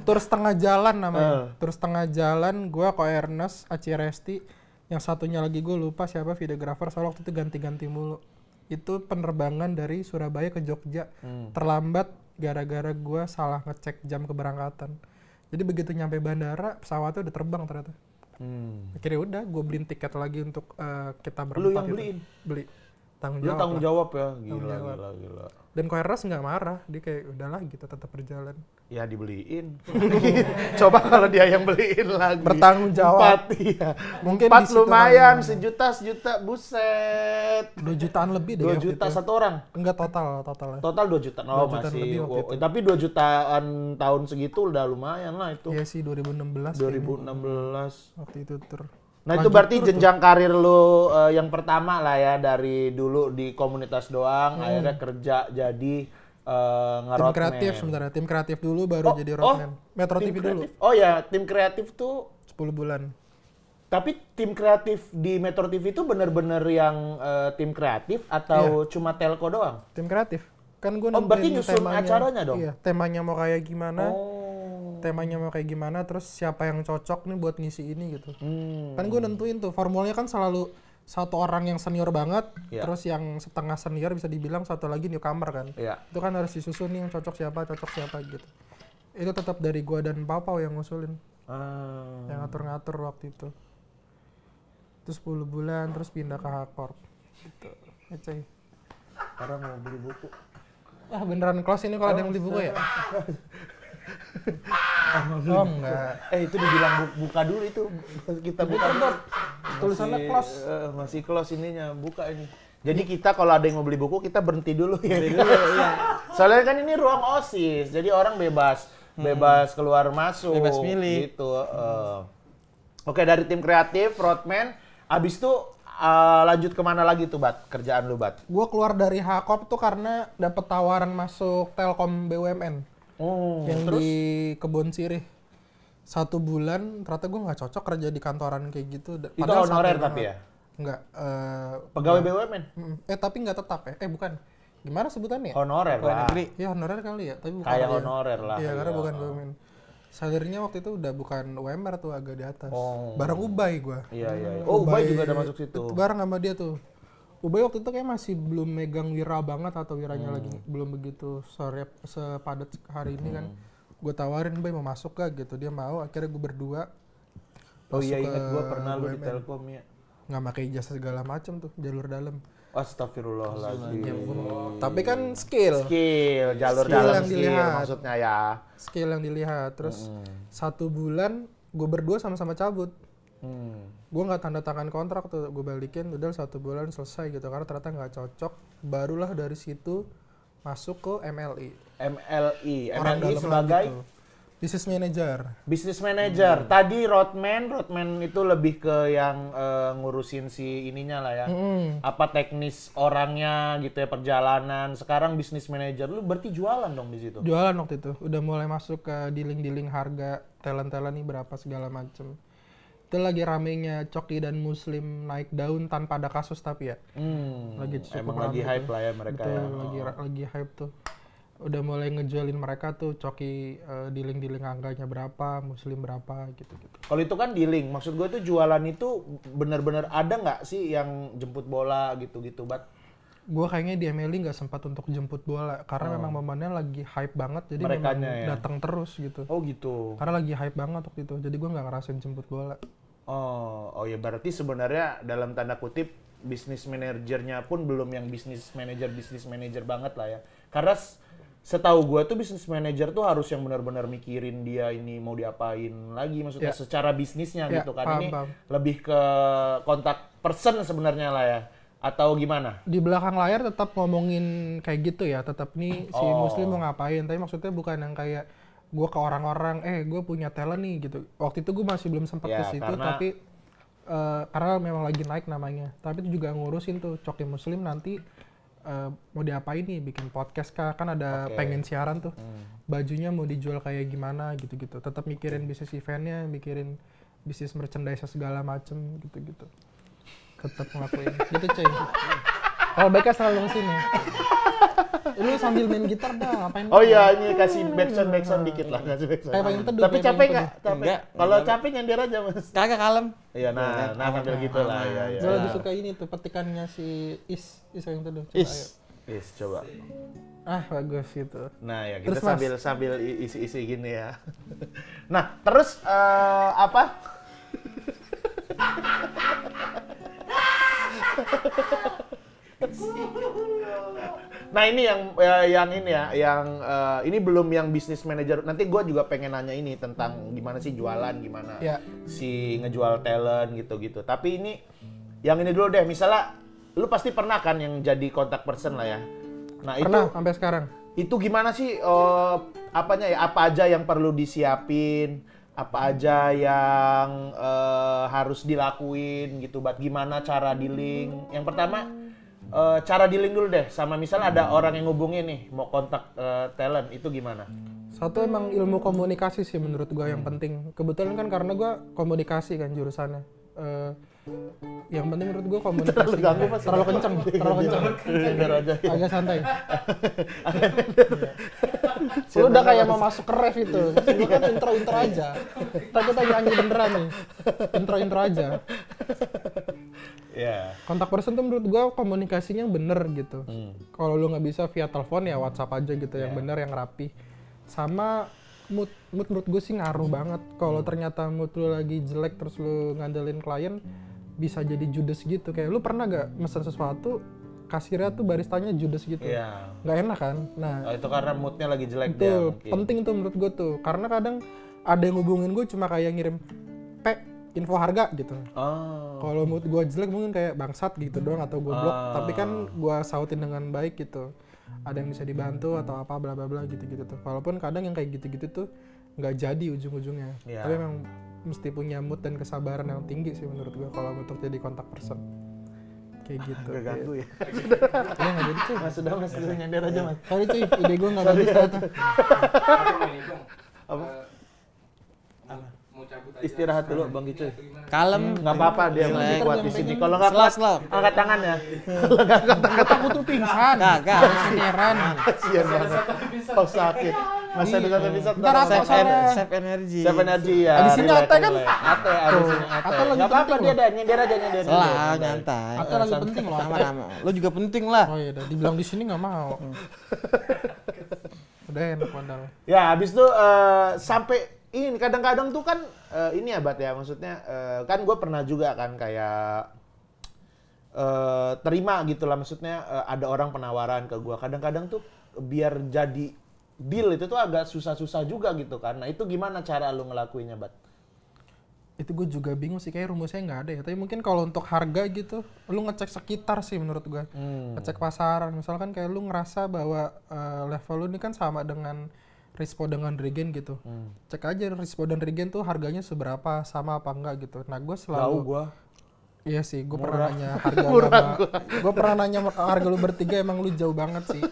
tur setengah jalan namanya. Tur setengah jalan gue Kok Ernest, Aci Resti, yang satunya lagi gue lupa siapa videografer, soalnya waktu itu ganti-ganti mulu. Itu penerbangan dari Surabaya ke Jogja. Terlambat gara-gara gue salah ngecek jam keberangkatan. Jadi begitu nyampe bandara, pesawatnya udah terbang ternyata. Akhirnya udah, gue beliin tiket lagi untuk kita berempat. Lu yang gitu. beliin? Beli. Tanggung Lu jawab tanggung lah. jawab ya. Tanggung jawab. Gila. Dan Kok Ernest nggak marah, dia kayak udahlah gitu tetap berjalan. Ya dibeliin. Coba kalau dia yang beliin lagi. Bertanggung jawab. 4, iya. Mungkin 4 di situ lumayan, kali. sejuta, buset. 2 jutaan lebih deh 2 waktu juta itu. satu orang? Enggak totalnya. Total 2 juta. Oh 2 jutaan masih. lebih waktu itu. Tapi 2 jutaan tahun segitu udah lumayan lah itu. Iya sih 2016 2016. waktu itu tur. Nah itu lanjut berarti terus jenjang karir lu yang pertama lah ya, dari dulu di komunitas doang, akhirnya kerja jadi tim nge-roadman. kreatif sebenarnya. Tim kreatif dulu baru jadi roadman. Metro tim TV dulu kreatif. Oh ya, tim kreatif tuh. 10 bulan. Tapi tim kreatif di Metro TV itu bener-bener yang tim kreatif atau cuma telco doang? Tim kreatif. Kan gue berarti nentuin nyusun temanya. acaranya dong? Iya, temanya mau kayak gimana. Oh. Temanya mau kayak gimana, terus siapa yang cocok nih buat ngisi ini gitu. Hmm. Kan gue nentuin tuh, formulanya kan selalu satu orang yang senior banget, Iya. terus yang setengah senior bisa dibilang, satu lagi newcomer kan. Iya. Itu kan harus disusun nih yang cocok siapa gitu. Itu tetap dari gue dan Papau yang ngusulin, yang ngatur-ngatur waktu itu. Terus 10 bulan, terus pindah ke Hakor. Gitu. Ngecek. Sekarang mau beli buku. Wah beneran close ini kalau ada yang beli buku ya? Oh enggak. Itu dibilang buka dulu itu. Kita buka dulu. Tulisannya close. Masih close ininya, buka ini. Jadi kita kalau ada yang mau beli buku, kita berhenti dulu ya. Soalnya kan ini ruang OSIS, jadi orang bebas keluar masuk. Bebas milih. Gitu. Oke, dari tim kreatif, roadman, abis itu lanjut kemana lagi tuh, Bat? Kerjaan lu, Bat? Gue keluar dari Hakop tuh karena dapet tawaran masuk Telkom BUMN. Yang terus? di Kebon Sirih. 1 bulan, ternyata gue nggak cocok kerja di kantoran kayak gitu. Itu honorer tapi ya? Enggak. Pegawai BUMN? Tapi nggak tetap ya. Bukan. Gimana sebutannya? Honorer lah. Ya honorer kali ya, tapi bukan. Kayak dia. honorer lah. Iya, karena iya. bukan BUMN. Salary-nya waktu itu udah bukan UMR tuh, agak di atas. Oh. Bareng Ubay gue. Iya. Oh, Ubay juga ada masuk situ. Bareng sama dia tuh. Ubay waktu itu kayak masih belum megang wira banget, atau wiranya lagi belum begitu sepadat hari ini kan. Gue tawarin, Bay mau masuk gak gitu. Dia mau, akhirnya gue berdua. Oh iya, masuk ingat ke gue pernah lu di BUMN. Telkom ya. Nggak pakai ijazah segala macem tuh, jalur dalam. Astagfirullahaladzim. Tapi kan skill. Jalur Skill dalam yang skill dilihat. maksudnya ya. Skill yang dilihat. Terus 1 bulan gue berdua sama-sama cabut. Gue nggak tanda tangan kontrak tuh, gue balikin udah 1 bulan selesai gitu, karena ternyata nggak cocok. Barulah dari situ masuk ke MLI. MLI Orang dalam sebagai lagi tuh. Business manager. business manager. Tadi roadman itu lebih ke yang ngurusin si ininya lah ya. Apa teknis orangnya gitu ya, perjalanan. Sekarang business manager, lu berarti jualan dong di situ. Jualan waktu itu, udah mulai masuk ke dealing-dealing harga, talent-talent nih berapa segala macem. Itu lagi ramenya Coki dan Muslim naik daun tanpa ada kasus tapi ya. Lagi cukup Emang rame lagi tuh. hype lah ya mereka Betul, ya. lagi hype tuh. Udah mulai ngejualin mereka tuh, Coki dealing-dealing angkanya berapa, Muslim berapa gitu-gitu. Kalau itu kan dealing, maksud gue tuh jualan itu benar-benar ada nggak sih yang jemput bola gitu-gitu, Bat? Gue kayaknya di MLI nggak sempat untuk jemput bola karena memang momennya lagi hype banget, jadi Merekanya memang ya? datang terus gitu. Oh gitu. Karena lagi hype banget waktu itu, jadi gue nggak ngerasain jemput bola. Oh ya berarti sebenarnya dalam tanda kutip bisnis manajernya pun belum yang bisnis manajer banget lah ya. Karena setahu gue tuh bisnis manajer tuh harus yang benar-benar mikirin dia ini mau diapain lagi, maksudnya secara bisnisnya Ya, gitu kan. paham, Ini paham. lebih ke kontak person sebenarnya lah ya. Atau gimana? Di belakang layar tetap ngomongin kayak gitu ya, tetap nih si Muslim mau ngapain, tapi maksudnya bukan yang kayak gue ke orang-orang, gue punya talent nih gitu. Waktu itu gue masih belum sempat Ya, ke situ, karena- tapi karena memang lagi naik namanya. Tapi itu juga ngurusin tuh Coki Muslim nanti mau diapain nih, bikin podcast kah, kan ada pengen siaran tuh. Bajunya mau dijual kayak gimana gitu-gitu. Tetap mikirin bisnis eventnya, mikirin bisnis merchandise segala macem gitu-gitu. Tetap ngelakuin gitu cuy. Kalau baiknya selalu kesini. Lu sambil main gitar dah, ngapain? Oh iya, ini kasih backsound dikit lah, kasih backsound. Kayak pengen teduh, Tapi kayak capek pengen nggak? teduh. Capek. Enggak. Kalau capek nyender aja, Mas. Kagak kalem. Iya, nah sambil gitu lah. Iya. Gue lebih suka ini tuh petikannya si Is yang teduh. Coba, ayo. Is, coba. Ah bagus gitu. Nah ya kita Terus, Mas? sambil isi-isi gini ya. Nah terus apa? Nah ini ini belum yang bisnis manager. Nanti gue juga pengen nanya ini tentang gimana sih jualan, gimana Ya. si ngejual talent gitu-gitu. Tapi ini yang ini dulu deh. Misalnya lu pasti pernah kan yang jadi contact person lah ya. Nah Pernah sampai sekarang. itu gimana sih apa aja yang perlu disiapin, apa aja yang harus dilakuin gitu, buat gimana cara dealing? Yang pertama cara dealing dulu deh, sama misalnya ada orang yang ngubungin nih mau kontak talent, itu gimana? Satu emang ilmu komunikasi sih menurut gue yang penting. Kebetulan kan karena gue komunikasi kan jurusannya. Yang penting menurut gue komunikasi. Terlalu kenceng. Nyender aja. Agak santai. Lu udah kayak mau masuk ke ref itu. Gue kan intro aja. Ntar kita nyanyi beneran nih. Intro aja. Yeah. Kontak person tuh menurut gue komunikasinya yang bener gitu. Kalau lu nggak bisa via telepon ya WhatsApp aja gitu, yang bener, yang rapi. Sama mood menurut gue sih ngaruh banget. Kalau ternyata mood lu lagi jelek terus lu ngandelin klien, bisa jadi judes gitu. Kayak lu pernah gak mesen sesuatu, kasirnya tuh baristanya judes gitu? Iya. Nggak enak kan? Nah, Itu karena moodnya lagi jelek dia. betul. Mungkin. Penting tuh menurut gue tuh. Karena kadang ada yang hubungin gue cuma kayak ngirim info harga gitu. Oh. Kalau mood gue jelek mungkin kayak bangsat gitu doang atau gue blok. Tapi kan gue sautin dengan baik gitu. Ada yang bisa dibantu atau apa bla bla bla gitu-gitu tuh. Walaupun kadang yang kayak gitu-gitu tuh nggak jadi ujung-ujungnya. Iya. Tapi memang mesti punya mood dan kesabaran yang tinggi sih menurut gue kalau untuk jadi kontak person. Kayak gitu. Gak ganggu ya. Iya nggak jadi cuy. Mas sudah nyender aja mas. Sorry cuy, ide gue nggak bagus ternyata. Apa? Mau cabut aja. Istirahat dulu Bang Gicoy. Kalem. Nggak apa-apa dia masih kuat di sini. Kalau nggak kuat, Slow. angkat tangan ya. Kalau nggak angkat tangan, Aku tuh pingsan. Kagak. Heran. kasihan banget. Oh sakit. Masa dengan episode Ntar tolong. Ate soalnya. Save energy. Save energy ya. Di sini relax, Ate kan? relax. Ate, abis ini Ate. Ate lagi Nggak apa-apa penting dia loh. dah, nyender aja nyender. Lah, nyantai. Atau lagi penting loh. Sama-sama. Lo juga penting lah. Oh iya, dah. Dibilang di sini nggak mau. Udah enak padahal. Ya, habis itu sampai ini kadang-kadang tuh kan ini ya Bat ya, maksudnya kan gue pernah juga kan kayak terima gitu lah, maksudnya ada orang penawaran ke gue. Kadang-kadang tuh biar jadi deal itu tuh agak susah-susah juga gitu kan. Nah itu gimana cara lu ngelakuinnya Bat? Itu gue juga bingung sih, kayak rumusnya nggak ada ya. Tapi mungkin kalau untuk harga gitu, lu ngecek sekitar sih menurut gue. Ngecek pasaran. Misalkan kayak lu ngerasa bahwa level lu ini kan sama dengan Rispo dengan Regen gitu. Cek aja Rispo dan Regen tuh harganya seberapa, sama apa enggak gitu. Nah gue selalu... Tahu gue. Iya sih, gue pernah nanya harga sama... Gue pernah nanya harga lu bertiga, emang lu jauh banget sih.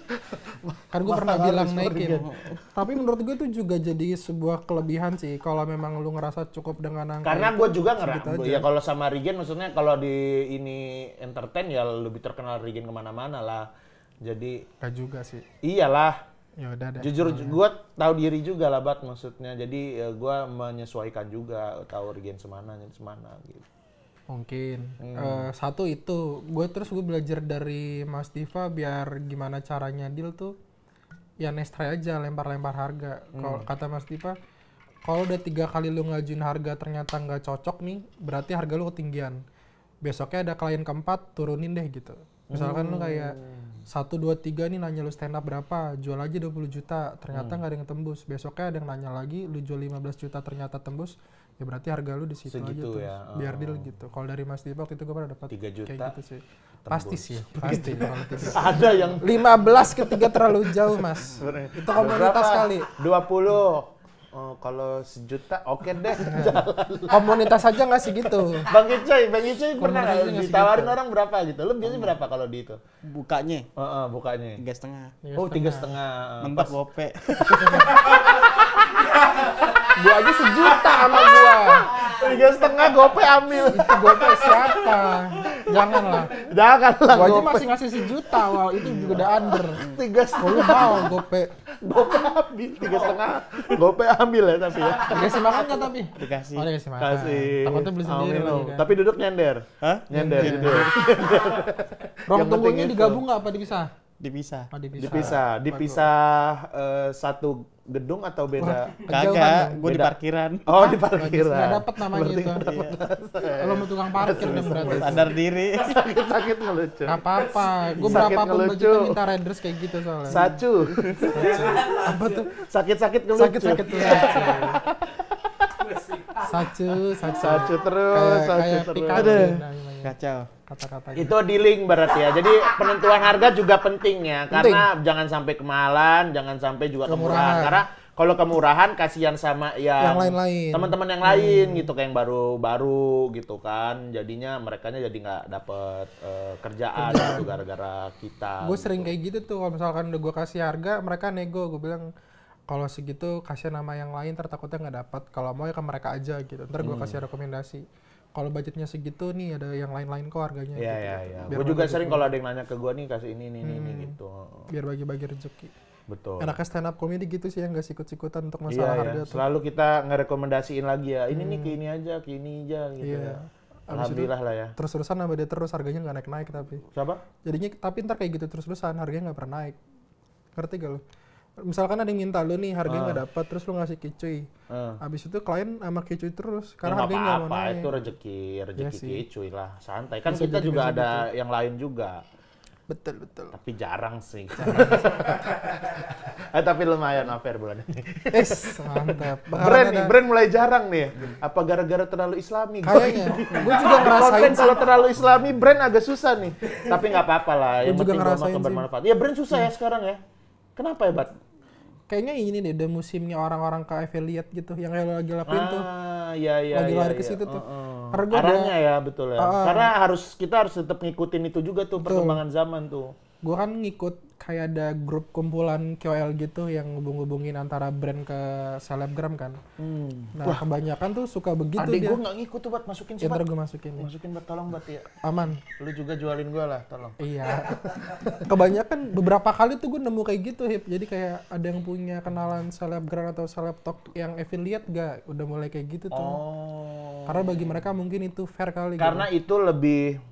Kan gue pernah bilang naikin. Tapi menurut gue itu juga jadi sebuah kelebihan sih. Kalau memang lu ngerasa cukup dengan angka Karena itu, gue juga segitu aja. ya kalau sama Regen maksudnya kalau di ini entertain ya lebih terkenal Regen kemana-mana lah. Jadi Gak juga sih. iyalah. Ya udah deh. Jujur gue tahu diri juga lah Bat, maksudnya. Jadi gue menyesuaikan juga, tahu Regen semana gitu. Mungkin. Satu itu, gue belajar dari Mas Diva biar gimana caranya deal tuh. Ya nestray aja, lempar-lempar harga. Kalau kata Mas Diva, kalau udah 3 kali lu ngajuin harga ternyata nggak cocok nih, berarti harga lu ketinggian. Besoknya ada klien keempat, turunin deh gitu. Misalkan lu kayak 1, 2, 3 nih nanya lu stand up berapa, jual aja 20 juta, ternyata nggak ada yang tembus. Besoknya ada yang nanya lagi, lu jual 15 juta ternyata tembus, ya berarti harga lu di situ aja Segitu tuh. ya. Biar deal gitu. Kalau dari Mas Diva waktu itu gue pernah dapat 3 juta kayak gitu sih. Pasti sih, pasti. Kalau tidak. Ada yang 15 ketiga terlalu jauh, Mas. Itu komunitas berapa? kali. 20. Oh, kalau sejuta oke deh. Komunitas aja nggak sih gitu. Bang Gicoy pernah nggak Komunitasnya nggak ditawarin segitu. orang berapa gitu? Lu biasanya berapa kalau di itu? Bukanya Bukanya. 3,5. Oh, 3,5. Mentok gope. Gua aja sejuta sama gua. 3,5 gope ambil. Itu gope siapa? Janganlah. Jangan lah Gua aja gope. masih ngasih sejuta, wow itu juga udah under. 3,5 Lu mau gope? gope ambil. 3,5 gope ambil ya tapi ya. Dikasih makan nggak tapi? Dikasih. Oh dikasih makan. Kasih. Takutnya beli sendiri Minum. lagi kan. Tapi duduk nyender. Hah? Nyender duduk. Ruang yang tunggunya penting itu. digabung nggak apa dipisah? Dipisah. Oh, Dipisah satu gedung atau beda? Kejauhan Kagak, dong. gue di Beda. parkiran. Oh, di Nggak parkiran. dapet namanya itu. Lo mau tukang parkir dong berarti. Sadar diri. Sakit ngelucu. Gak apa-apa, gue Sakit berapapun ngelucu. budgetnya minta riders kayak gitu soalnya. Sacu. Apa tuh? Sakit-sakit ngelucu. Sakit-sakit tuh. Sacu. Sacu terus, sacu Kayak terus. Pikachu Aduh. namanya. Kacau. Kata-katanya. Itu dealing berarti ya. Jadi penentuan harga juga penting ya. Karena jangan sampai kemahalan, jangan sampai juga kemurahan. Kemurahan. Karena kalau kemurahan kasihan sama yang lain-lain. teman-teman yang lain gitu, kayak yang baru-baru gitu kan. Jadinya merekanya jadi nggak dapet kerjaan gitu gara-gara kita. Gue sering kayak gitu tuh, kalau misalkan udah gue kasih harga, mereka nego. Gue bilang kalau segitu kasih nama yang lain, ntar takutnya nggak dapat. Kalau mau ya ke mereka aja gitu. Ntar gue kasih rekomendasi. Kalau budgetnya segitu nih ada yang lain-lain kok harganya. Iya, gitu. iya, iya. Biar Gue juga bagi-bagi. sering kalau ada yang nanya ke gue nih kasih ini gitu. Biar bagi-bagi rezeki. Betul. Enaknya stand up comedy gitu sih, yang gak sikut-sikutan untuk Iya, masalah iya. harga tuh. Selalu kita ngerekomendasiin lagi ya. Ini nih ke ini aja gitu Iya. ya. Abis Alhamdulillah lah ya. Terus-terusan nambah dia terus, harganya nggak naik-naik tapi. Siapa? Jadinya tapi ntar kayak gitu terus-terusan, harganya nggak pernah naik. Ngerti gak lo? Misalkan ada yang minta lo nih, harganya nggak dapat, terus lo ngasih kicuy. Abis itu klien sama kicuy terus, Ya karena nggak harganya nggak mau apa-apa, naik. itu rezeki Iya sih. kicuy lah, santai. Kan Bisa kita jadi juga bisa ada yang lain juga. Betul. Tapi jarang sih. Tapi lumayan affair bulan ini. Mantap. Brand mulai jarang nih. Apa gara-gara terlalu islami? Kayaknya. Gue juga ngerasain Konten sih. kalau terlalu islami brand agak susah nih. Tapi nggak apa-apa lah. Yang Gua juga penting gua ngerasain makan sih. bermanfaat. Ya brand susah ya sekarang ya. Kenapa ya, Bat? Kayaknya ini deh, udah musimnya orang-orang ke affiliate gitu, yang kayak lo lagi lakuin tuh. Iya. Lagi lari ke iya. situ tuh. Heeh. Karena gua ada- Arahnya ya betul ya. Karena kita harus tetap ngikutin itu juga tuh perkembangan zaman tuh. Gue kan ngikut kayak ada grup kumpulan KOL gitu yang hubung-hubungin antara brand ke selebgram kan. Nah kebanyakan tuh suka begitu Adek dia. gue nggak ngikut tuh, Bat. Masukin sih, Ya ntar Bat. gue masukin ya. Masukin, Bat. Tolong, Bat, ya. Aman. Lu juga jualin gue lah, tolong. Iya. Kebanyakan beberapa kali tuh gue nemu kayak gitu, Hip. Jadi kayak ada yang punya kenalan selebgram atau selebtok yang affiliate gak? Udah mulai kayak gitu tuh. Oh. Karena bagi mereka mungkin itu fair kali. Karena itu lebih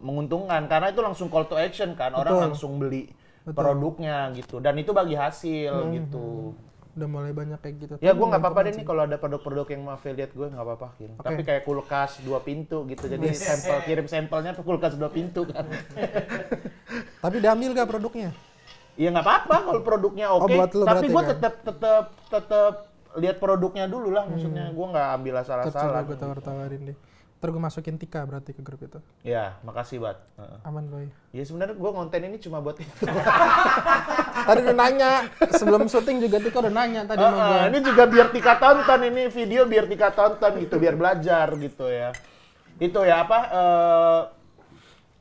menguntungkan, karena itu langsung call to action kan, orang langsung beli produknya gitu, dan itu bagi hasil gitu. Udah mulai banyak kayak gitu. Ya gue nggak apa-apa deh nih kalau ada produk-produk yang mau affiliate gue, nggak apa-apa kirim. Tapi kayak kulkas 2 pintu gitu, jadi kirim sampelnya ke kulkas 2 pintu kan. Tapi diambil gak produknya? Iya nggak apa-apa kalau produknya oke, buat lu tapi berarti gue kan? tetap lihat produknya dulu lah, maksudnya gue nggak ambil asal-asalan. Gue tawar-tawarin deh. Ntar gue masukin Tika berarti ke grup itu. Ya, makasih, Bat. Aman boy. Ya sebenarnya gue konten ini cuma buat itu. Tadi udah nanya, sebelum syuting juga Tika udah nanya tadi sama gue. Ini juga biar Tika tonton, ini video biar Tika tonton gitu, biar belajar gitu ya. Itu ya apa?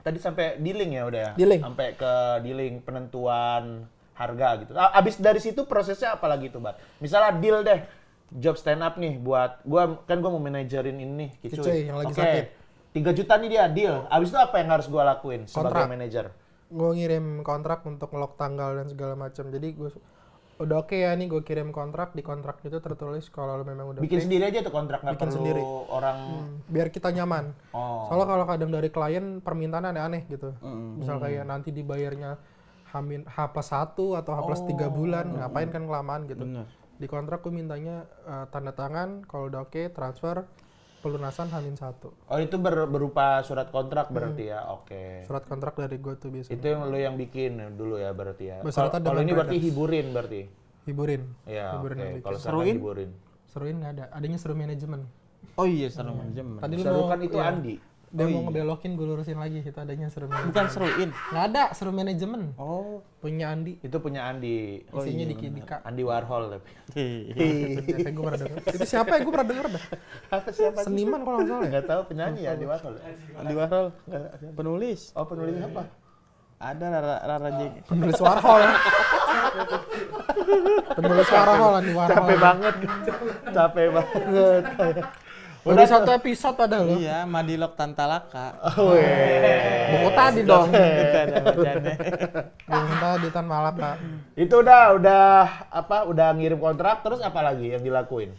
Tadi sampai dealing ya udah ya? Dealing. Sampai ke dealing penentuan harga gitu. Abis dari situ prosesnya apa lagi tuh, Bat? Misalnya deal deh, job stand up nih buat gua mau manajerin ini nih, Kicuy yang lagi Oke, sakit. 3 juta nih dia deal. Abis itu apa yang harus gua lakuin sebagai Kontrak. manajer? Gue ngirim kontrak untuk ngelok tanggal dan segala macam. Jadi gue udah oke ya nih, gue kirim kontrak. Di kontrak itu tertulis kalau lo memang udah Bikin fix, sendiri aja tuh kontrak, nggak Bikin perlu sendiri. orang. biar kita nyaman. Oh. Soalnya kalau kadang dari klien permintaan aneh-aneh gitu. Misal kayak nanti dibayarnya H+1 atau H+3 bulan, ngapain kan kelamaan gitu. Bener. Di kontrak gue mintanya tanda tangan, kalau udah oke transfer, pelunasan H-1. Oh itu berupa surat kontrak berarti ya, oke. Surat kontrak dari gue tuh biasanya. Itu yang lo yang bikin dulu ya berarti ya. Beserta Kalau dengan ini berarti riders. hiburin berarti. Hiburin. Iya, Hiburin yang oke. bikin. Kalau sekarang Seruin? hiburin. Seruin nggak ada, adanya seru manajemen. Oh iya, seru manajemen. Tadi lu Seru mau kan itu iya, Andi. Dia mau ngebelokin, gue lurusin lagi, itu adanya seru manajemen. Bukan seruin. Nggak ada, seru manajemen. Oh. Punya Andi, Itu punya Andi. isinya Dika. Andi Warhol tapi. Kayak gue pernah denger. Itu siapa ya? Gue pernah denger dah. Apa siapa? Seniman kalau nggak salah ya. Enggak tahu penyanyi ya Andi Warhol. Andi Warhol. Penulis. Oh penulis apa? Ada Rara J. Penulis Warhol. Penulis Warhol, Andi Warhol. Capek banget. Capek banget. Udah satu episode ada loh. Iya, Madilok Tantalaka. Buku tadi dong. Ada bacanya. Buku tadi Tan Malaka. Itu udah ngirim kontrak, terus apa lagi yang dilakuin?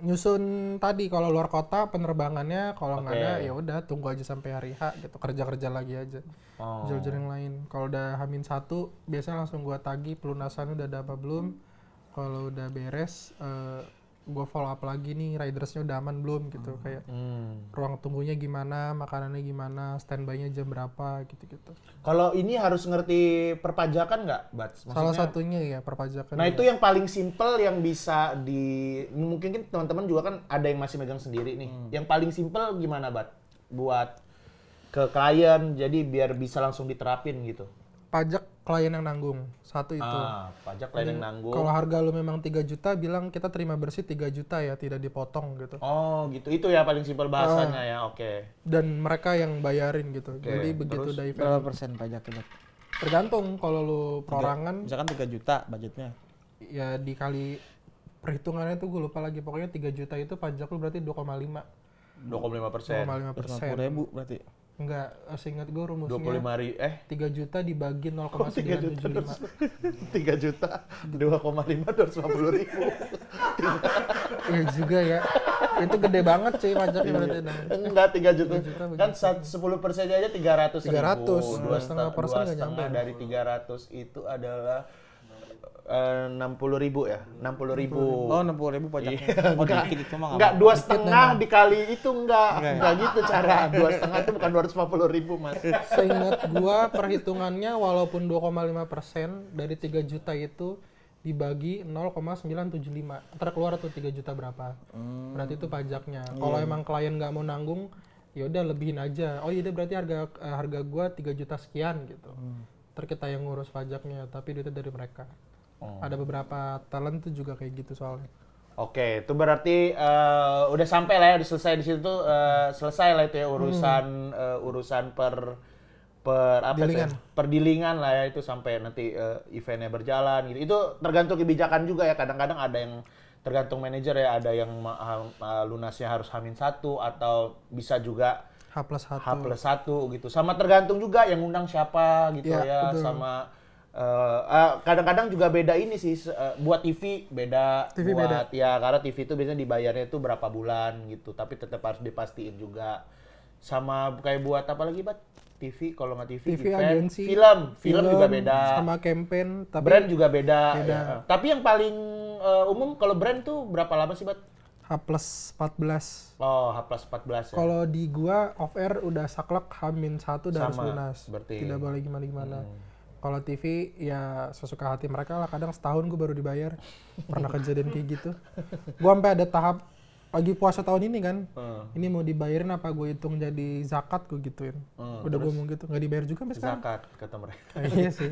Nyusun tadi kalau luar kota penerbangannya, kalau nggak Oke. ada ya udah tunggu aja sampai hari H gitu, kerja lagi aja. Oh. Jual-jual yang lain. Kalau udah H-1 biasanya langsung gua tagih pelunasannya udah ada apa belum. Kalau udah beres gua follow up lagi nih ridersnya udah aman belum gitu, kayak ruang tunggunya gimana, makanannya gimana, standby-nya jam berapa gitu-gitu. Kalau ini harus ngerti perpajakan nggak, Bats? Salah satunya ya perpajakan. Nah itu yang paling simple yang bisa mungkin kan teman-teman juga kan ada yang masih megang sendiri nih. Yang paling simple gimana, Bat? Buat ke klien, jadi biar bisa langsung diterapin gitu. Pajak klien yang nanggung. Satu itu. Pajak klien yang nanggung. Kalau harga lu memang 3 juta, bilang kita terima bersih 3 juta ya, tidak dipotong gitu. Oh gitu, itu ya paling simpel bahasanya ya, oke. Dan mereka yang bayarin gitu. Jadi begitu udah event. Berapa persen pajaknya? Tergantung kalau lu perorangan Misalkan 3 juta budgetnya. ya dikali perhitungannya tuh gue lupa lagi. Pokoknya 3 juta itu pajak lu berarti 2,5. 2,5%. 50.000 berarti. Enggak, seingat gue rumusnya 25 3 juta dibagi 0,975. 3 juta, 2,5, 250.000. Iya juga ya. Itu gede banget sih pajaknya berarti. Enggak, 3 juta. 3 juta Kan 10% aja 300.000. 300, 2,5% nggak nyampe. dari 300 itu adalah 60.000 ya, 60.000. Oh, 60.000 pajaknya. Iya, Oh, dikit itu mah enggak 2,5 dikali itu enggak gitu cara. 2,5 itu bukan 250.000 Mas. Seingat gua perhitungannya walaupun 2,5% dari 3 juta itu dibagi 0,975. Ntar keluar tuh 3 juta berapa. Berarti itu pajaknya. Kalau emang klien nggak mau nanggung, ya udah lebihin aja. Oh iya berarti harga gua 3 juta sekian gitu. Ntar kita yang ngurus pajaknya, tapi duitnya dari mereka. Ada beberapa talent tuh juga kayak gitu soalnya. Oke, itu berarti udah sampai lah ya, udah selesai di situ selesai lah itu ya urusan per apa itu ya? Perdilingan lah ya, itu sampai nanti eventnya berjalan gitu. Itu tergantung kebijakan juga ya, kadang-kadang ada yang tergantung manajer ya, ada yang lunasnya harus H-1 atau bisa juga H+1 gitu. Sama tergantung juga yang undang siapa gitu ya, betul. sama kadang-kadang juga beda ini sih, buat TV beda, ya karena TV itu biasanya dibayarnya itu berapa bulan gitu, tapi tetap harus dipastiin juga. Sama kayak buat apa lagi Bat? TV, kalau nggak TV event, agensi, film juga beda. Sama campaign, tapi brand juga beda. Ya. Tapi yang paling umum kalau brand tuh berapa lama sih Bat? H+14. Oh, H+14 ya. Kalau di gua off air udah saklek H-1 udah harus lunas. Berarti. Tidak boleh gimana-gimana. Kalau TV ya sesuka hati mereka lah, kadang setahun gua baru dibayar. Pernah kejadian kayak gitu. Gua sampai ada tahap lagi puasa tahun ini kan. Ini mau dibayarin apa gue hitung jadi zakat gue gituin. Udah gue ngomong gitu, nggak dibayar juga sampai sekarang. Zakat kata mereka. Iya sih.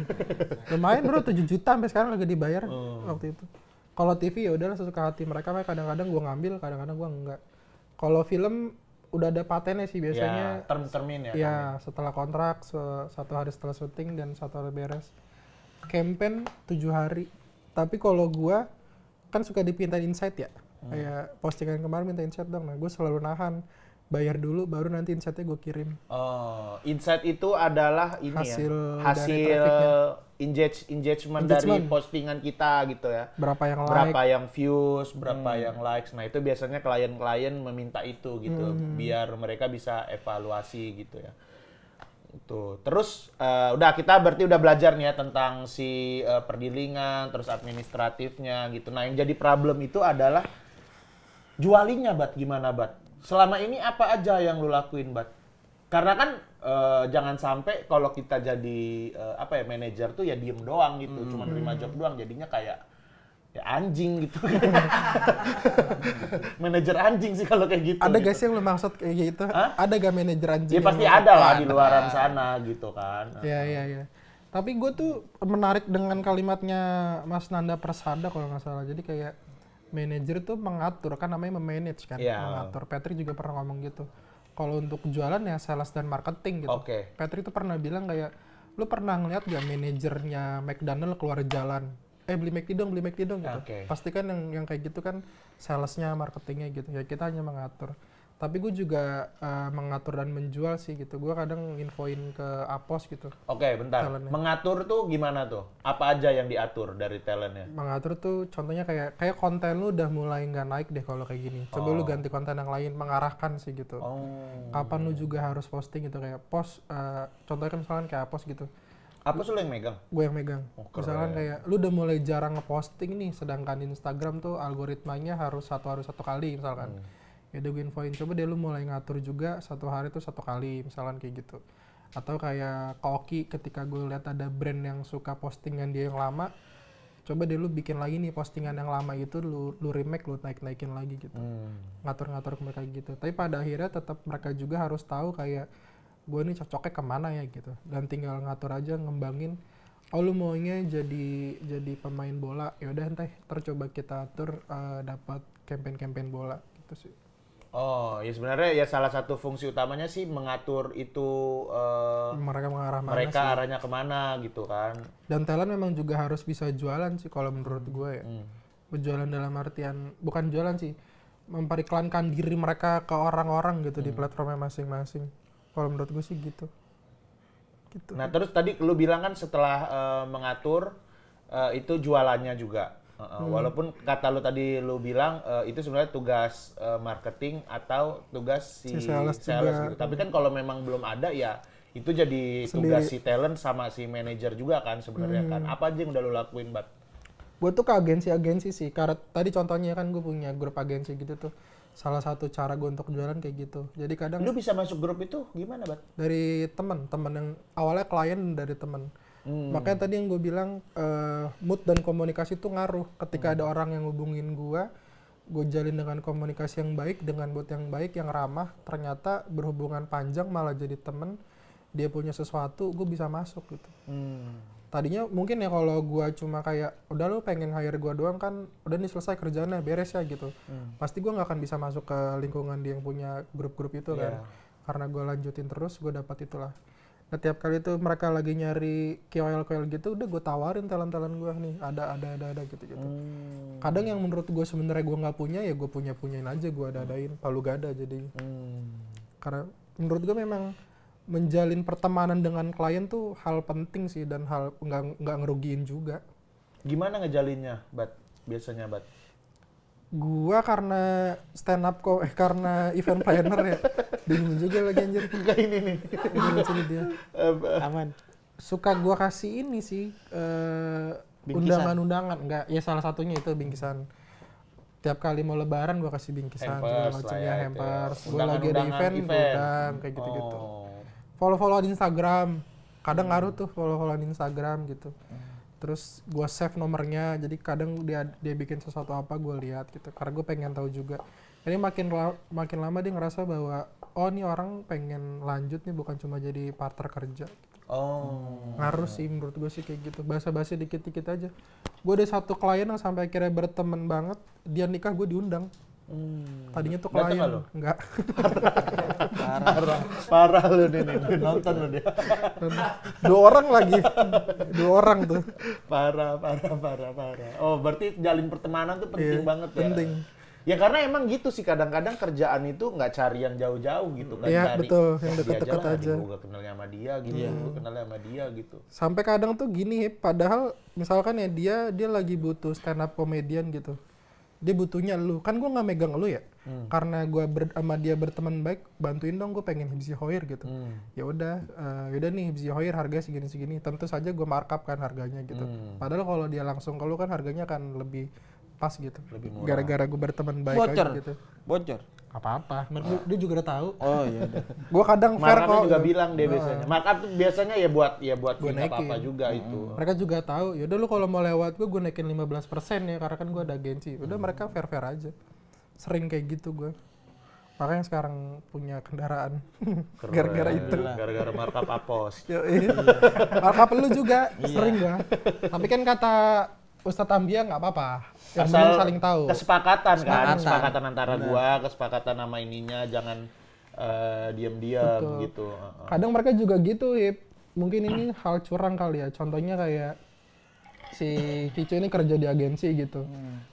Lumayan bro, 7 juta sampai sekarang lagi dibayar waktu itu. Kalau TV ya udahlah sesuka hati mereka, kadang-kadang gue ngambil, kadang-kadang gue enggak. Kalau film udah ada patennya sih biasanya. Ya, termin ya. Ya, setelah kontrak, 1 hari setelah syuting dan 1 hari beres. Campaign 7 hari. Tapi kalau gue kan suka dipintain insight ya. Kayak postingan kemarin minta insight dong. Nah, gue selalu nahan. Bayar dulu, baru nanti insight-nya gue kirim. Oh, insight itu adalah ini hasil engagement dari postingan kita gitu ya. Berapa yang like, berapa yang views, berapa yang likes. Nah, itu biasanya klien-klien meminta itu gitu, biar mereka bisa evaluasi gitu ya. Tuh. Terus udah kita berarti udah belajar nih ya tentang si perdilingan, terus administratifnya gitu. Nah, yang jadi problem itu adalah jualinya, Bat. Gimana, Bat? Selama ini apa aja yang lu lakuin, Bat? Karena kan jangan sampai kalau kita jadi manajer tuh ya diem doang gitu, cuma terima job doang, jadinya kayak ya anjing gitu. Manajer anjing sih kalau kayak gitu. Ada gitu. gak sih yang lu maksud kayak gitu? Ada gak manajer anjing? Ya pasti ada lah di luaran sana gitu kan. Iya. Tapi gue tuh menarik dengan kalimatnya Mas Nanda Persada kalau nggak salah. Jadi kayak manajer tuh mengatur, kan namanya memanage kan, mengatur. Patrick juga pernah ngomong gitu. Kalau untuk jualan ya sales dan marketing gitu. Patrick tuh pernah bilang kayak, lu pernah ngeliat gak manajernya McDonald keluar jalan? Beli McD dong gitu. Pasti kan yang kayak gitu kan salesnya, marketingnya gitu. Ya kita hanya mengatur. Tapi gue juga mengatur dan menjual sih gitu. Gue kadang infoin ke Apos gitu. Bentar. Talentnya. Mengatur tuh gimana tuh? Apa aja yang diatur dari talentnya? Mengatur tuh contohnya kayak konten lu udah mulai nggak naik deh kalau kayak gini. Coba lu ganti konten yang lain, mengarahkan sih gitu. Kapan lu juga harus posting gitu, kayak post. Contohnya kan misalkan kayak Apos gitu. Apos lu yang megang? Gue yang megang. Misalkan kayak lu udah mulai jarang ngeposting nih, sedangkan Instagram tuh algoritmanya harus satu kali misalkan. Ya udah gue infoin, coba deh lu mulai ngatur juga 1 hari tuh 1 kali misalkan kayak gitu. Atau kayak Koki, ketika gue lihat ada brand yang suka postingan dia yang lama, coba deh lu bikin lagi nih postingan yang lama itu, lu remake, lu naikin lagi gitu. Ngatur-ngatur mereka gitu. Tapi pada akhirnya tetap mereka juga harus tahu kayak gue nih cocoknya kemana ya gitu. Dan tinggal ngatur aja, ngembangin oh lu maunya jadi pemain bola, ya udah ntar coba kita atur dapat campaign bola gitu sih. Oh, ya sebenarnya ya salah satu fungsi utamanya sih mengatur itu Mereka mengarah mana mereka sih. arahnya kemana gitu kan. Dan talent memang juga harus bisa jualan sih kalau menurut gue ya. Berjualan dalam artian bukan jualan sih, memperiklankan diri mereka ke orang-orang gitu di platformnya masing-masing. Kalau menurut gue sih gitu. Nah terus tadi lu bilang kan setelah mengatur itu jualannya juga. Walaupun kata lu tadi lu bilang itu sebenarnya tugas marketing atau tugas si sales juga. gitu. Tapi kan kalau memang belum ada ya itu jadi Sendiri. tugas si talent sama si manajer juga kan sebenarnya kan. Apa aja yang udah lu lakuin, Bat? Gue tuh ke agensi-agensi sih. Karena tadi contohnya kan gue punya grup agensi gitu tuh. Salah satu cara gue untuk jualan kayak gitu. Jadi kadang Lu bisa masuk grup itu gimana, Bat? dari teman yang awalnya klien dari teman. Makanya tadi yang gue bilang mood dan komunikasi tuh ngaruh. Ketika ada orang yang hubungin gue jalin dengan komunikasi yang baik, dengan mood yang baik, yang ramah, ternyata berhubungan panjang malah jadi temen, dia punya sesuatu, gue bisa masuk gitu. Tadinya mungkin ya kalau gue cuma kayak, udah lu pengen hire gue doang kan, udah nih selesai kerjaannya, beres ya gitu. Pasti gue gak akan bisa masuk ke lingkungan dia yang punya grup-grup itu kan. Karena gue lanjutin terus, gue dapat itulah. Nah tiap kali tuh mereka lagi nyari KOL gitu, udah gue tawarin talent gue nih, ada gitu. Kadang yang menurut gue sebenarnya gue nggak punya, ya gue punyain aja, gue ada-adain, palu gada jadi. Karena menurut gue memang menjalin pertemanan dengan klien tuh hal penting sih dan hal nggak ngerugiin juga. Gimana ngejalinnya, Bat? Biasanya, Bat? Gua karena stand up karena event planner ya. Bingung juga lagi anjir. Enggak ini nih. Ini dia. Aman. Suka gua kasih ini sih Bingkisan. undangan-undangan. Enggak, ya salah satunya itu bingkisan. Tiap kali mau lebaran gua kasih bingkisan segala Hampers lah macam ya, ya, itu hampers. ya. Gua lagi ada event, gua undang kayak gitu-gitu. Follow-follow di Instagram. Kadang ngaruh tuh follow-follow di Instagram gitu. Terus gue save nomornya, jadi kadang dia bikin sesuatu apa gue lihat gitu, karena gue pengen tahu juga. Ini makin lama dia ngerasa bahwa oh nih orang pengen lanjut nih, bukan cuma jadi partner kerja. Ngaruh sih menurut gue sih kayak gitu, basa-basi dikit-dikit aja. Gue ada satu klien yang sampai akhirnya berteman banget, dia nikah gue diundang. Tadinya tuh Dateng klien nggak lo? enggak. Parah lu nih, nonton lu dia. Dua orang tuh. Parah. Oh, berarti jalin pertemanan tuh penting Iya, banget ya. penting. Ya karena emang gitu sih, kadang-kadang kerjaan itu nggak cari yang jauh-jauh gitu kan. Iya, Cari betul, yang dia deket-deket lah, aja. Gue kenalnya sama dia gitu, gue kenalnya sama dia gitu. Sampai kadang tuh gini, padahal misalkan ya dia lagi butuh stand up comedian gitu. Dia butuhnya lu, kan gue nggak megang lu ya, karena gue sama dia berteman baik, bantuin dong, gue pengen Hibzi Hoir gitu. Ya udah nih Hibzi Hoir harganya segini, tentu saja gue markup kan harganya gitu. Padahal kalau dia langsung ke lu kan harganya akan lebih pas gitu. Lebih murah. Gara-gara gue berteman baik aja gitu. Bocor. Apa-apa, dia juga udah tahu. Oh iya. Gue kadang fair Markupnya kok. juga bilang dia biasanya. Markup tuh biasanya ya buat Gua kita apa naikin. juga itu. Mereka juga tahu, yaudah lu kalau mau lewat gue naikin 15% ya, karena kan gue ada agensi. Udah mereka fair-fair aja. Sering kayak gitu gue. Makanya sekarang punya kendaraan. Keren. Gara-gara itu. Gara-gara markup apos. Markup lu juga, sering gue. Tapi kan kata Ustadz Ambia nggak apa-apa. Yang penting saling tahu. Kesepakatan kan, Kesepakatan. kesepakatan antara gua, kesepakatan sama ininya, jangan diam-diam gitu. Kadang mereka juga gitu, Hip. Mungkin ini hal curang kali ya. Contohnya kayak si Kicu ini kerja di agensi gitu.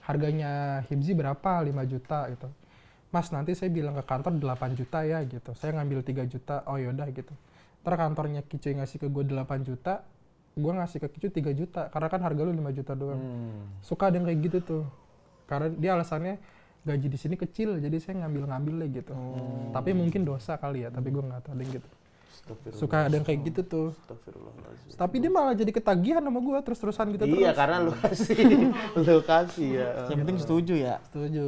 Harganya Hibzi berapa? 5 juta gitu. Mas, nanti saya bilang ke kantor 8 juta ya gitu. Saya ngambil 3 juta. Oh yaudah gitu. Ntar kantornya Kicu ngasih ke gue 8 juta. Gue ngasih ke Kicu 3 juta. Karena kan harga lu 5 juta doang. Suka ada yang kayak gitu tuh. Karena dia alasannya gaji di sini kecil. Jadi saya ngambil deh gitu. Tapi mungkin dosa kali ya. Tapi gue nggak tahu ada yang gitu. Suka ada yang kayak gitu tuh. Tapi dia malah jadi ketagihan sama gue terus-terusan gitu terus. Iya, karena lu kasih ya. Yang penting setuju ya. Setuju.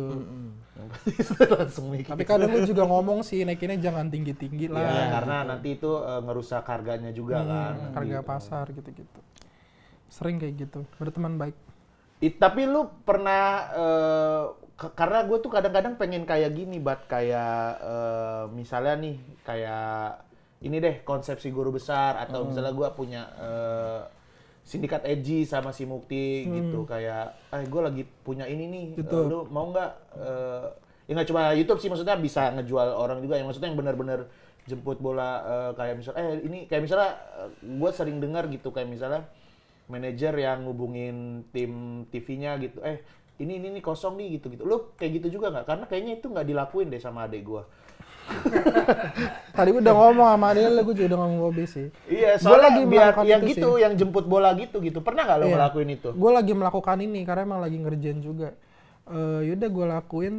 Langsung mikir. Tapi kadang gue juga ngomong sih naikinnya jangan tinggi-tinggi lah. Ya, karena nanti itu ngerusak harganya juga kan. Harga pasar gitu-gitu. Sering kayak gitu. Berteman baik. Tapi lu pernah karena gue tuh kadang-kadang pengen kayak gini, Bat, kayak misalnya nih kayak ini deh konsepsi guru besar atau misalnya gue punya Sindikat Edgy sama si Mukti gitu kayak gue lagi punya ini nih, lu mau nggak ya nggak cuma YouTube sih, maksudnya bisa ngejual orang juga yang maksudnya yang benar-benar jemput bola kayak misalnya ini kayak misalnya gue sering dengar gitu kayak misalnya manajer yang ngubungin tim TV-nya gitu ini kosong nih gitu lu kayak gitu juga nggak? Karena kayaknya itu nggak dilakuin deh sama adek gue. Tadi gue udah ngomong sama Adel, gue juga udah ngomong Bobby sih. Iya, soalnya lagi biar melakukan yang itu gitu, sih. yang jemput bola gitu. Pernah nggak lo ngelakuin itu? Gue lagi melakukan ini karena emang lagi ngerjain juga. Yaudah gue lakuin.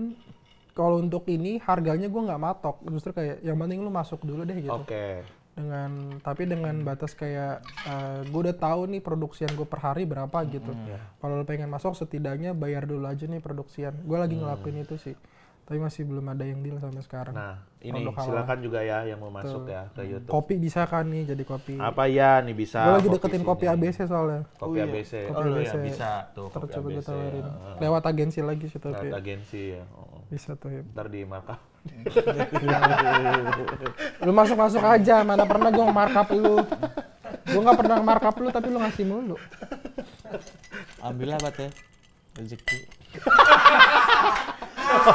Kalau untuk ini harganya gue nggak matok, justru kayak yang penting lu masuk dulu deh gitu. Oke. Tapi dengan batas kayak gue udah tahu nih produksian gue per hari berapa gitu. Kalau lu pengen masuk setidaknya bayar dulu aja nih produksian. Gue lagi ngelakuin itu sih. Tapi masih belum ada yang deal sampai sekarang. Nah, ini Produk halal. silakan juga ya yang mau masuk ya ke YouTube. Kopi bisa kan nih jadi kopi. Apa ya nih bisa? Gue lagi deketin kopi ABC soalnya. Kopi ABC. Kopi Oh, ABC. ya bisa tuh Ntar kopi coba gue ABC. tawarin. Lewat agensi lagi sih tapi. Lewat agensi ya. Oh. Bisa tuh ya. Ntar di markup. Lu masuk-masuk aja, mana pernah gue markup lu. Gue gak pernah markup lu tapi lu ngasih mulu. Ambillah Bat ya. Rezeki.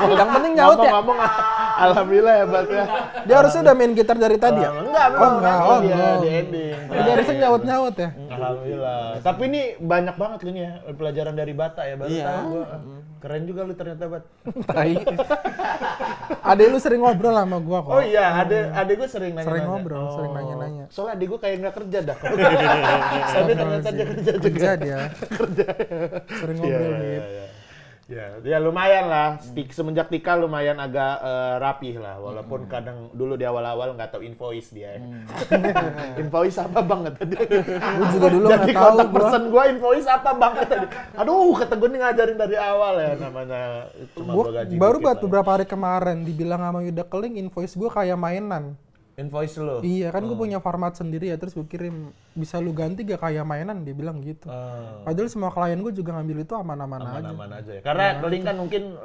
Yang penting nyaut ya. Ngomong alhamdulillah ya Bat ya. Dia harusnya udah main gitar dari tadi ya? Enggak, enggak. di ending. Dia harusnya nyaut-nyaut ya. Alhamdulillah. Tapi ini banyak banget ini ya pelajaran dari Bata ya. Baru Iya. tahu gua. Keren juga lu ternyata Bat. Tai. Adek lu sering ngobrol sama gua kok. Oh iya, adek gue sering nanya. Sering ngobrol, sering nanya-nanya. Soalnya adek gue kayak nggak kerja dah. Tapi ternyata dia kerja juga. Kerja dia. Sering ngobrol nih. Ya lumayan lah. Semenjak Tika lumayan agak rapih lah. Walaupun kadang dulu di awal-awal nggak tahu invoice dia. Invoice apa bang kata dia. Gue juga dulu nggak Jadi tahu kontak gua. person gue invoice apa bang kata dia. Aduh kata gue nih ngajarin dari awal ya namanya. Cuma Gua gua gaji baru dikit buat lah. beberapa hari kemarin dibilang sama Yuda Keling invoice gua kayak mainan. Invoice lo. Iya kan gue punya format sendiri ya, terus gue kirim bisa lu ganti gak kayak mainan, dia bilang gitu. Padahal semua klien gue juga ngambil itu aman-aman aja. Aman-aman aja ya. Karena Keling kan mungkin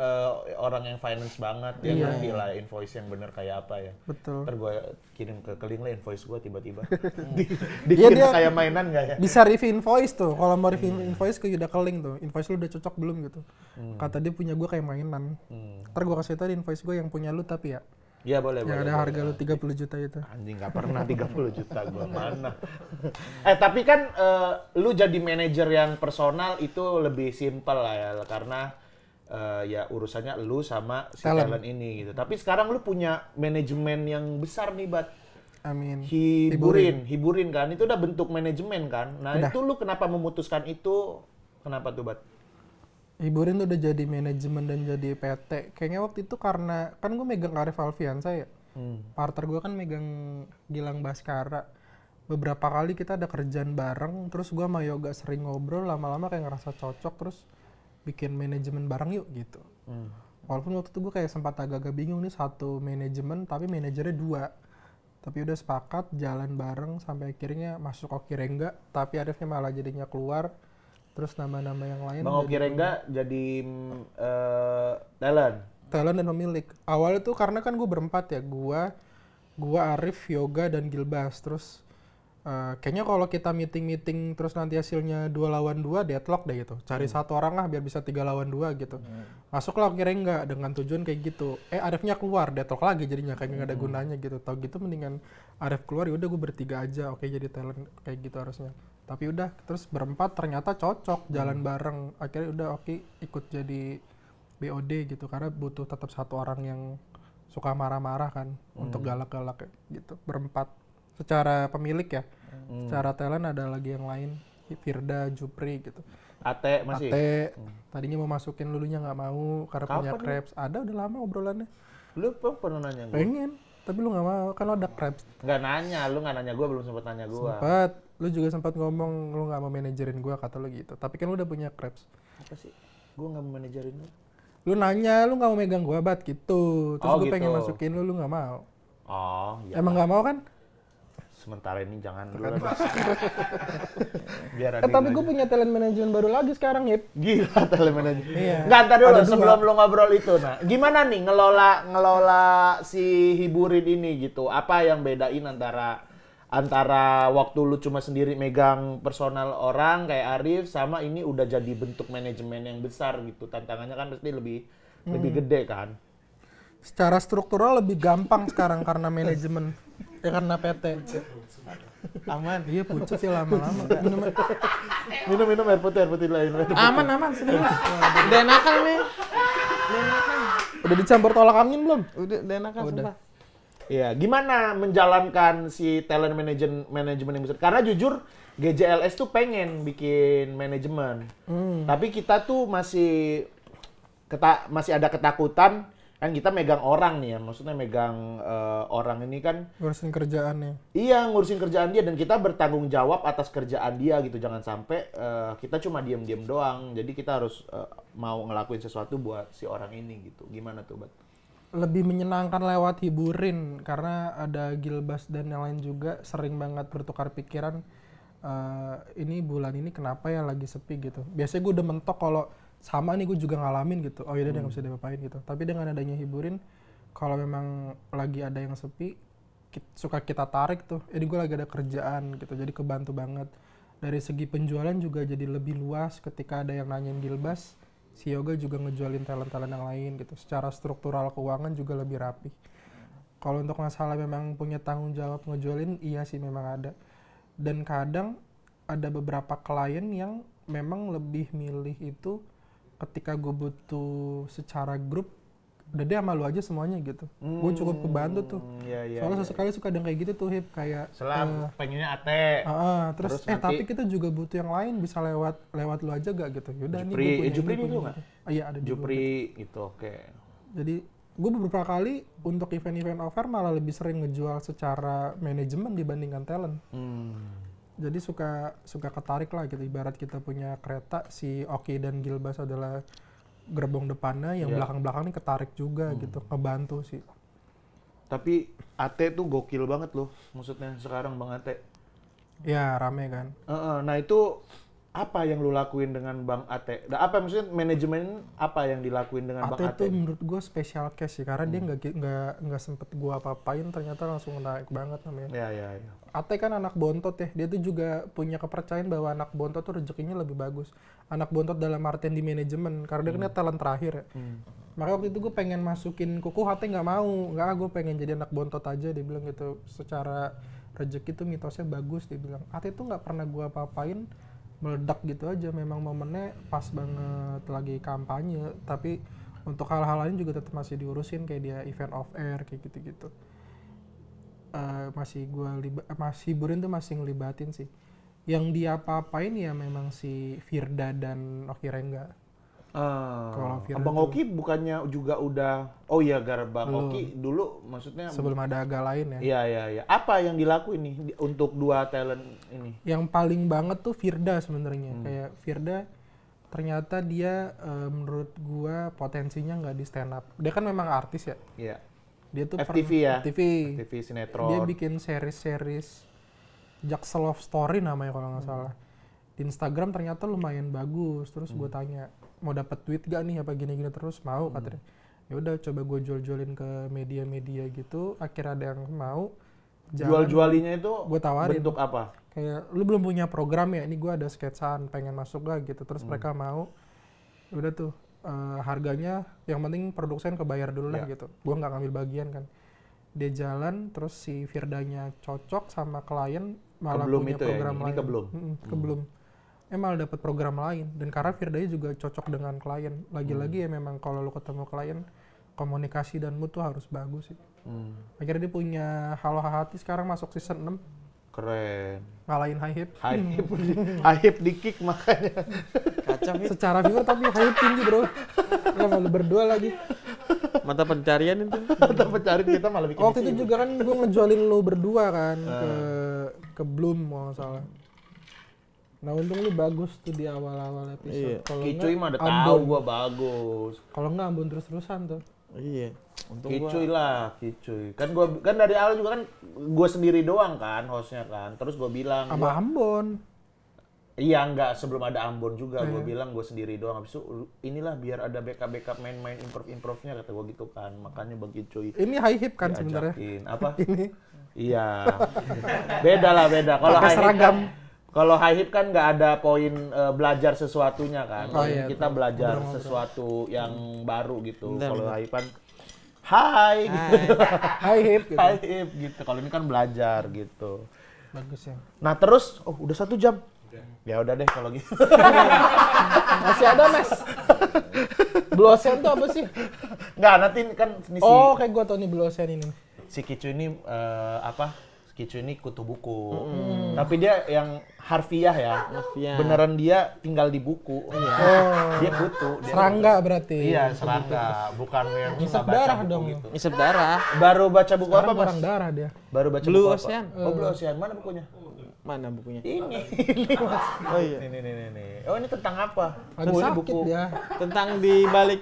orang yang finance banget, dia ngerti lah invoice yang bener kayak apa ya. Betul. Ntar gue kirim ke Keling lah invoice gue tiba-tiba. Iya, Dikira dia- kayak mainan nggak ya? Bisa review invoice tuh, kalau mau review invoice ke Yuda Keling tuh, invoice lu udah cocok belum gitu. Kata dia punya gue kayak mainan. Ntar gue kasih tau di invoice gue yang punya lu tapi ya. Iya boleh. Yang boleh, ada boleh. harga lu 30 juta itu. Anjing nggak pernah 30 juta gue mana. Tapi kan lu jadi manajer yang personal itu lebih simpel lah ya karena ya urusannya lu sama si talent ini gitu. Tapi sekarang lu punya manajemen yang besar nih Bat. Amin. Hiburin kan itu udah bentuk manajemen kan. Nah Udah. itu lu kenapa memutuskan itu? Kenapa tuh Bat? Hiburin tuh udah jadi manajemen dan jadi PT. Kayaknya waktu itu karena kan gue megang Arif Alfiansa ya. Partner gue kan megang Gilang Baskara. Beberapa kali kita ada kerjaan bareng, terus gue sama Yoga sering ngobrol, lama-lama kayak ngerasa cocok, terus bikin manajemen bareng yuk gitu. Walaupun waktu itu gue kayak sempat agak-agak bingung nih satu manajemen, tapi manajernya 2. Tapi udah sepakat jalan bareng sampai akhirnya masuk Oki Rengga, tapi Arifnya malah jadinya keluar. Terus nama-nama yang lain Bang Oki Rengga jadi talent. talent dan pemilik. Awalnya tuh karena kan gue berempat ya, gua Arif, Yoga dan Gilbas. Terus kayaknya kalau kita meeting terus nanti hasilnya 2 lawan 2 deadlock deh gitu. Cari satu orang lah biar bisa 3 lawan 2 gitu. Masuklah Oki Rengga dengan tujuan kayak gitu. Arifnya keluar, deadlock lagi jadinya kayak nggak ada gunanya gitu. Tau gitu mendingan Arif keluar, yaudah gue bertiga aja. Oke jadi talent kayak gitu harusnya. Tapi udah terus berempat ternyata cocok jalan bareng. Akhirnya udah Oki ikut jadi BOD gitu karena butuh tetap satu orang yang suka marah-marah kan untuk galak-galak gitu. Berempat secara pemilik ya. Secara talent ada lagi yang lain, Firda, Jupri gitu. Ate masih. Ate tadinya mau masukin Lulunya nggak mau karena punya Kapan lu? Krebs. Ada udah lama obrolannya. Lu pernah nanya gue? Pengen, tapi lu nggak mau kan lo ada Krebs. Nggak nanya, lu nggak nanya gue, belum sempet nanya gue. Sempat, lu juga sempat ngomong lu nggak mau manajerin gua kata lu gitu. Tapi kan lu udah punya Krebs. Apa sih? Gue nggak mau manajerin lu. Lu nanya, lu nggak mau megang gua bat gitu. Terus Oh, gua gitu. pengen masukin lu nggak mau. Oh, iya. Emang nggak mau kan? Sementara ini jangan dulu lah. Biar Tapi gue punya talent management baru lagi sekarang, Yip. Gila telemanajer. Iya. Nggak, ntar dulu Ada dua. sebelum lu ngobrol itu. Nah, gimana nih ngelola si Hiburin ini gitu? Apa yang bedain antara antara waktu lu cuma sendiri megang personal orang kayak Arif sama ini udah jadi bentuk manajemen yang besar gitu. Tantangannya kan pasti lebih gede kan. Secara struktural lebih gampang sekarang karena manajemen. Ya karena PT. Aman. Iya pucet sih lama-lama. Minum air putih lain. Aman serius. Udah enakan nih. Udah dicampur tolak angin belum? Udah enakan sumpah. Iya, gimana menjalankan si talent manajemen yang besar? Karena jujur GJLS tuh pengen bikin manajemen. Tapi kita tuh masih ada ketakutan kan kita megang orang nih ya. Maksudnya megang orang ini kan Ngurusin kerjaannya. iya ngurusin kerjaan dia dan kita bertanggung jawab atas kerjaan dia gitu. Jangan sampai kita cuma diem-diem doang. Jadi kita harus mau ngelakuin sesuatu buat si orang ini gitu. Gimana tuh, Bat? Lebih menyenangkan lewat hiburin karena ada Gilbas dan yang lain juga sering banget bertukar pikiran. Ini bulan ini kenapa ya lagi sepi gitu. Biasanya gue udah mentok kalau sama nih gue juga ngalamin gitu. Oh yaudah nggak bisa diapain gitu. Tapi dengan adanya hiburin, kalau memang lagi ada yang sepi, suka kita tarik tuh. Ini gue lagi ada kerjaan gitu. Jadi kebantu banget. Dari segi penjualan juga jadi lebih luas ketika ada yang nanyain Gilbas. Si Yoga juga ngejualin talent-talent yang lain gitu. Secara struktural keuangan juga lebih rapi. Kalau untuk masalah memang punya tanggung jawab ngejualin, iya sih memang ada. Dan kadang ada beberapa klien yang memang lebih milih itu ketika gue butuh secara grup, udah deh sama lu aja semuanya gitu. Gue cukup kebantu tuh. Soalnya sesekali suka ada kayak gitu tuh Hip, kayak pengennya AT. Terus nanti tapi kita juga butuh yang lain, bisa lewat lu aja gak gitu. Yaudah nih gue punya Jupri ini, itu nggak? Iya ada di Jupri gitu, oke. Jadi gue beberapa kali untuk event-event offer malah lebih sering ngejual secara manajemen dibandingkan talent. Jadi suka ketarik lah gitu. Ibarat kita punya kereta, si Oki dan Gilbas adalah gerbong depannya, yang belakang-belakang ini ketarik juga gitu, ngebantu sih. Tapi AT tuh gokil banget loh, maksudnya sekarang Bang AT. Ya rame kan. Nah itu apa yang lu lakuin dengan Bang AT? Apa maksudnya manajemen apa yang dilakuin dengan Bang AT? AT tuh menurut gue special case sih, karena dia nggak sempet gue apa-apain, ternyata langsung naik banget namanya. Ya. AT kan anak bontot ya, dia tuh juga punya kepercayaan bahwa anak bontot tuh rezekinya lebih bagus. Anak bontot dalam artian di manajemen, karena dia kan talent terakhir ya. Makanya waktu itu gue pengen masukin Kuku, AT nggak mau. Gue pengen jadi anak bontot aja, dia bilang gitu. Secara rezeki tuh mitosnya bagus, dia bilang. AT tuh nggak pernah gue apa-apain, meledak gitu aja. Memang momennya pas banget lagi kampanye, tapi untuk hal-hal lain juga tetap masih diurusin, kayak dia event off air kayak gitu-gitu. Masih hiburin tuh masih ngelibatin sih. Yang dia apa-apain ya memang si Firda dan Oki Rengga. Kalau Firda Bang Oki bukannya juga udah, oh iya Bang Oki dulu maksudnya sebelum ada agak lain ya. Iya. Apa yang dilakuin nih untuk dua talent ini? Yang paling banget tuh Firda sebenarnya. Kayak Firda ternyata dia menurut gua potensinya nggak di stand up. Dia kan memang artis ya. Iya. Dia tuh FTV ya. FTV sinetron. Dia bikin series Jaksel Love Story namanya kalau nggak salah. Di Instagram ternyata lumayan bagus. Terus gue tanya, mau dapat duit gak nih apa gini-gini terus? Mau katanya. Ya udah coba gue jual-jualin ke media-media gitu. Akhirnya ada yang mau. Jual-jualinya itu gue tawarin. bentuk apa? Kayak lu belum punya program ya, ini gue ada sketsaan pengen masuk gak gitu. Terus mereka mau. Ya udah tuh. Harganya yang penting produsen kebayar dulu lah gitu. Gue nggak ngambil bagian kan. Dia jalan terus si Firdanya cocok sama klien malah punya program lain. Kebelum. Malah dapat program lain dan karena Firdanya juga cocok dengan klien. Lagi-lagi ya memang kalau lu ketemu klien komunikasi dan mood tuh harus bagus sih. Akhirnya dia punya Halo Hati sekarang masuk season 6. Keren. Ngalahin High Hip. High Hip di kick makanya. Kacau ya. Secara viewer tapi High Hip tinggi bro. Lo malu berdua lagi. Mata pencarian itu. Mata pencarian kita malah bikin. Waktu itu juga kan gue ngejualin lo berdua kan ke Bloom mau salah. Nah untung lu bagus tuh di awal-awal episode. Kicuy mah udah tahu gue bagus. Kalau nggak Ambon terus-terusan tuh. Iya. Untung Kicuy kan gue kan dari awal juga kan gue sendiri doang kan hostnya kan, terus gue bilang sama Ambon. Iya enggak, sebelum ada Ambon juga gue bilang gue sendiri doang, habis itu inilah biar ada backup main improve-nya kata gue gitu kan, makanya Bang Kicuy ini High Hip kan sebenarnya apa ini Iya. Beda lah, beda. Kalau Pakai high hip seragam. kalau high hip kan nggak ada poin belajar sesuatunya kan. Oh, iya, Kita betul. belajar Ngobrol-ngobrol. sesuatu yang baru gitu. Benar, Kalau benar. high hip kan hai gitu. High hip gitu. High hip gitu. Kalau ini kan belajar gitu. Bagus ya. Nah, terus udah 1 jam. Ya udah deh kalau gitu. Masih ada, Mas. Blue Ocean tuh apa sih? Nggak, nanti kan ini Oh, kayak gua tau nih Blue Ocean ini. si Kicu ini Kicu ini kutu buku. Tapi dia yang harfiah ya. Harfiah. Beneran dia tinggal di buku. Dia kutu. Dia Serangga berarti. Iya, serangga. Bukan yang Ngisep suka baca darah buku dong. gitu. Ngisep darah. Baru baca buku Sekarang apa, Mas? orang darah dia. Baru baca Blue buku apa? Ocean. Oh, Blue Ocean. Mana bukunya? Mana bukunya? Ini Mas. Oh iya. Ini. Oh, ini tentang apa? Lagi Ini sakit dia. Tentang di balik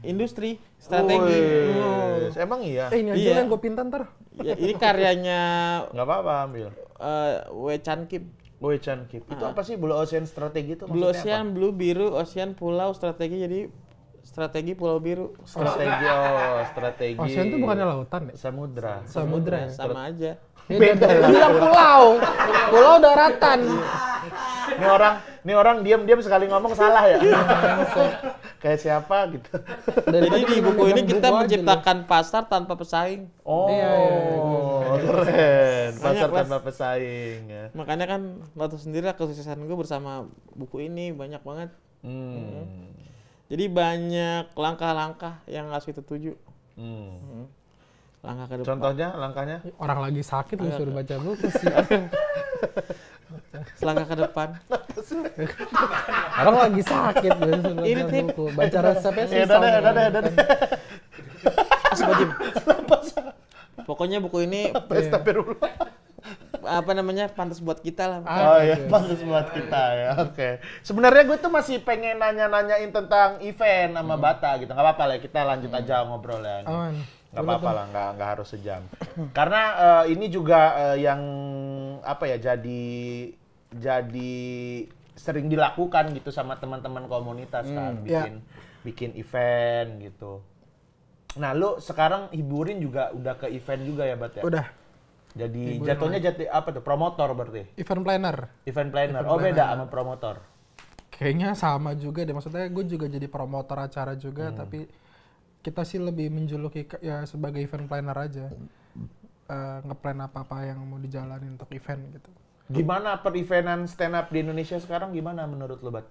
industri, strategi. Wih, emang iya? Ini aja Iya. yang gue pinta ntar. Ya, ini karyanya Nggak apa-apa, ambil. Wei Chan Kip. Wei Chan Kip. Itu apa sih Blue Ocean strategi itu Blue maksudnya Ocean, Blue biru, Ocean pulau, strategi jadi strategi pulau biru. apa? Strategi. Ocean tuh bukannya lautan ya? Samudra. Samudra ya? Sama aja. Beda. Bilang pulau. Pulau daratan. Ini orang diam-diam sekali ngomong salah ya. Kayak siapa gitu. Jadi di buku ini kita buku aja menciptakan pasar tanpa pesaing. Oh, Iya. keren. Pasar Banyak, Mas. tanpa pesaing ya. Makanya kan lo tau sendiri lah kesuksesan gue bersama buku ini banyak banget. Jadi banyak langkah-langkah yang harus kita tuju. Langkah ke depan. Contohnya, langkahnya? Orang lagi sakit lu suruh baca buku sih. Langkah ke depan. Orang lagi sakit lu suruh Ini baca tip. buku. Baca resepnya sih. Udah deh. Astagfirullahaladzim. Pokoknya buku ini apa namanya pantas buat kita lah. Oh iya, bagus buat kita ya. Oke. Sebenarnya gue tuh masih pengen nanya-nanyain tentang event sama Bata gitu. Nggak apa-apa lah, kita lanjut aja ngobrol ya. Aman. Nggak apa-apa lah, nggak harus sejam. Karena ini juga yang apa ya, jadi sering dilakukan gitu sama teman-teman komunitas kan, bikin event gitu. Nah, lu sekarang hiburin juga udah ke event juga ya, Bat ya? Udah. Jadi jatuhnya apa tuh? Promotor berarti? Event planner. Event planner. Oh, beda sama promotor. Kayaknya sama juga deh. Maksudnya gue juga jadi promotor acara juga, tapi kita sih lebih menjuluki ya sebagai event planner aja. Ngeplan apa-apa yang mau dijalanin untuk event gitu. Gimana per-eventan stand up di Indonesia sekarang gimana menurut lo, Bat?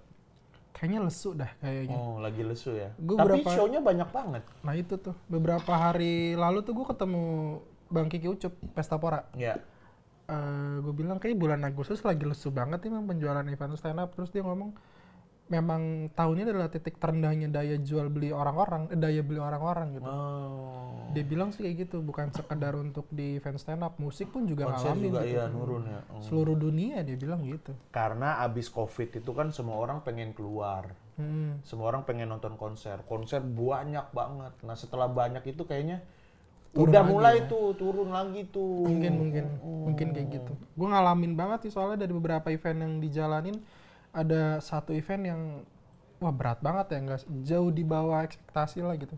Kayaknya lesu dah kayaknya. Oh, lagi lesu ya. Gua Tapi berapa- show-nya banyak banget. Nah itu tuh, beberapa hari lalu tuh gue ketemu Bang Kiki Ucup, Pesta Pora. Ya. Gue bilang kayak bulan Agustus lagi lesu banget nih memang penjualan event stand up. Terus dia ngomong, memang tahun ini adalah titik terendahnya daya beli orang-orang gitu. Oh. Dia bilang sih kayak gitu, bukan sekedar untuk di event stand up, musik pun juga Konser ngalamin juga gitu. iya nurun ya. Oh. Seluruh dunia dia bilang gitu. Karena abis COVID itu kan semua orang pengen keluar. Semua orang pengen nonton konser. Konser banyak banget. Nah, setelah banyak itu kayaknya Turun udah lagi mulai ya. tuh turun lagi tuh. Mungkin kayak gitu. Gue ngalamin banget sih soalnya dari beberapa event yang dijalanin, ada satu event yang wah berat banget ya, nggak jauh di bawah ekspektasi lah gitu.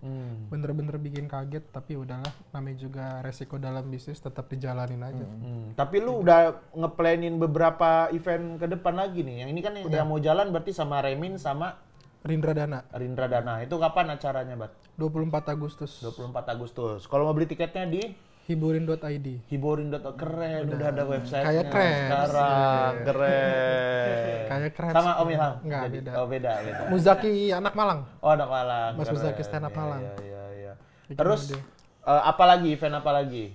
Bener-bener bikin kaget, tapi udahlah, namanya juga resiko dalam bisnis, tetap dijalanin aja. Tapi lu udah ngeplanin beberapa event ke depan lagi nih. Yang ini kan yang mau jalan berarti sama Remin sama Rindra Dana, Rindra Dana. Itu kapan acaranya, Bat? 24 Agustus, 24 Agustus. Kalau mau beli tiketnya di hiburin.id. hiburin.com. Keren, udah ada website-nya Kayak keren. sekarang. Keren. Kayak keren. Sama Om Ilham? Enggak, Jadi- beda. Oh, beda. Muzaki anak Malang. Oh, anak Malang. Mas Keren. Muzaki stand up Malang. Iya. Bikin Terus dia. apa lagi? Event apa lagi?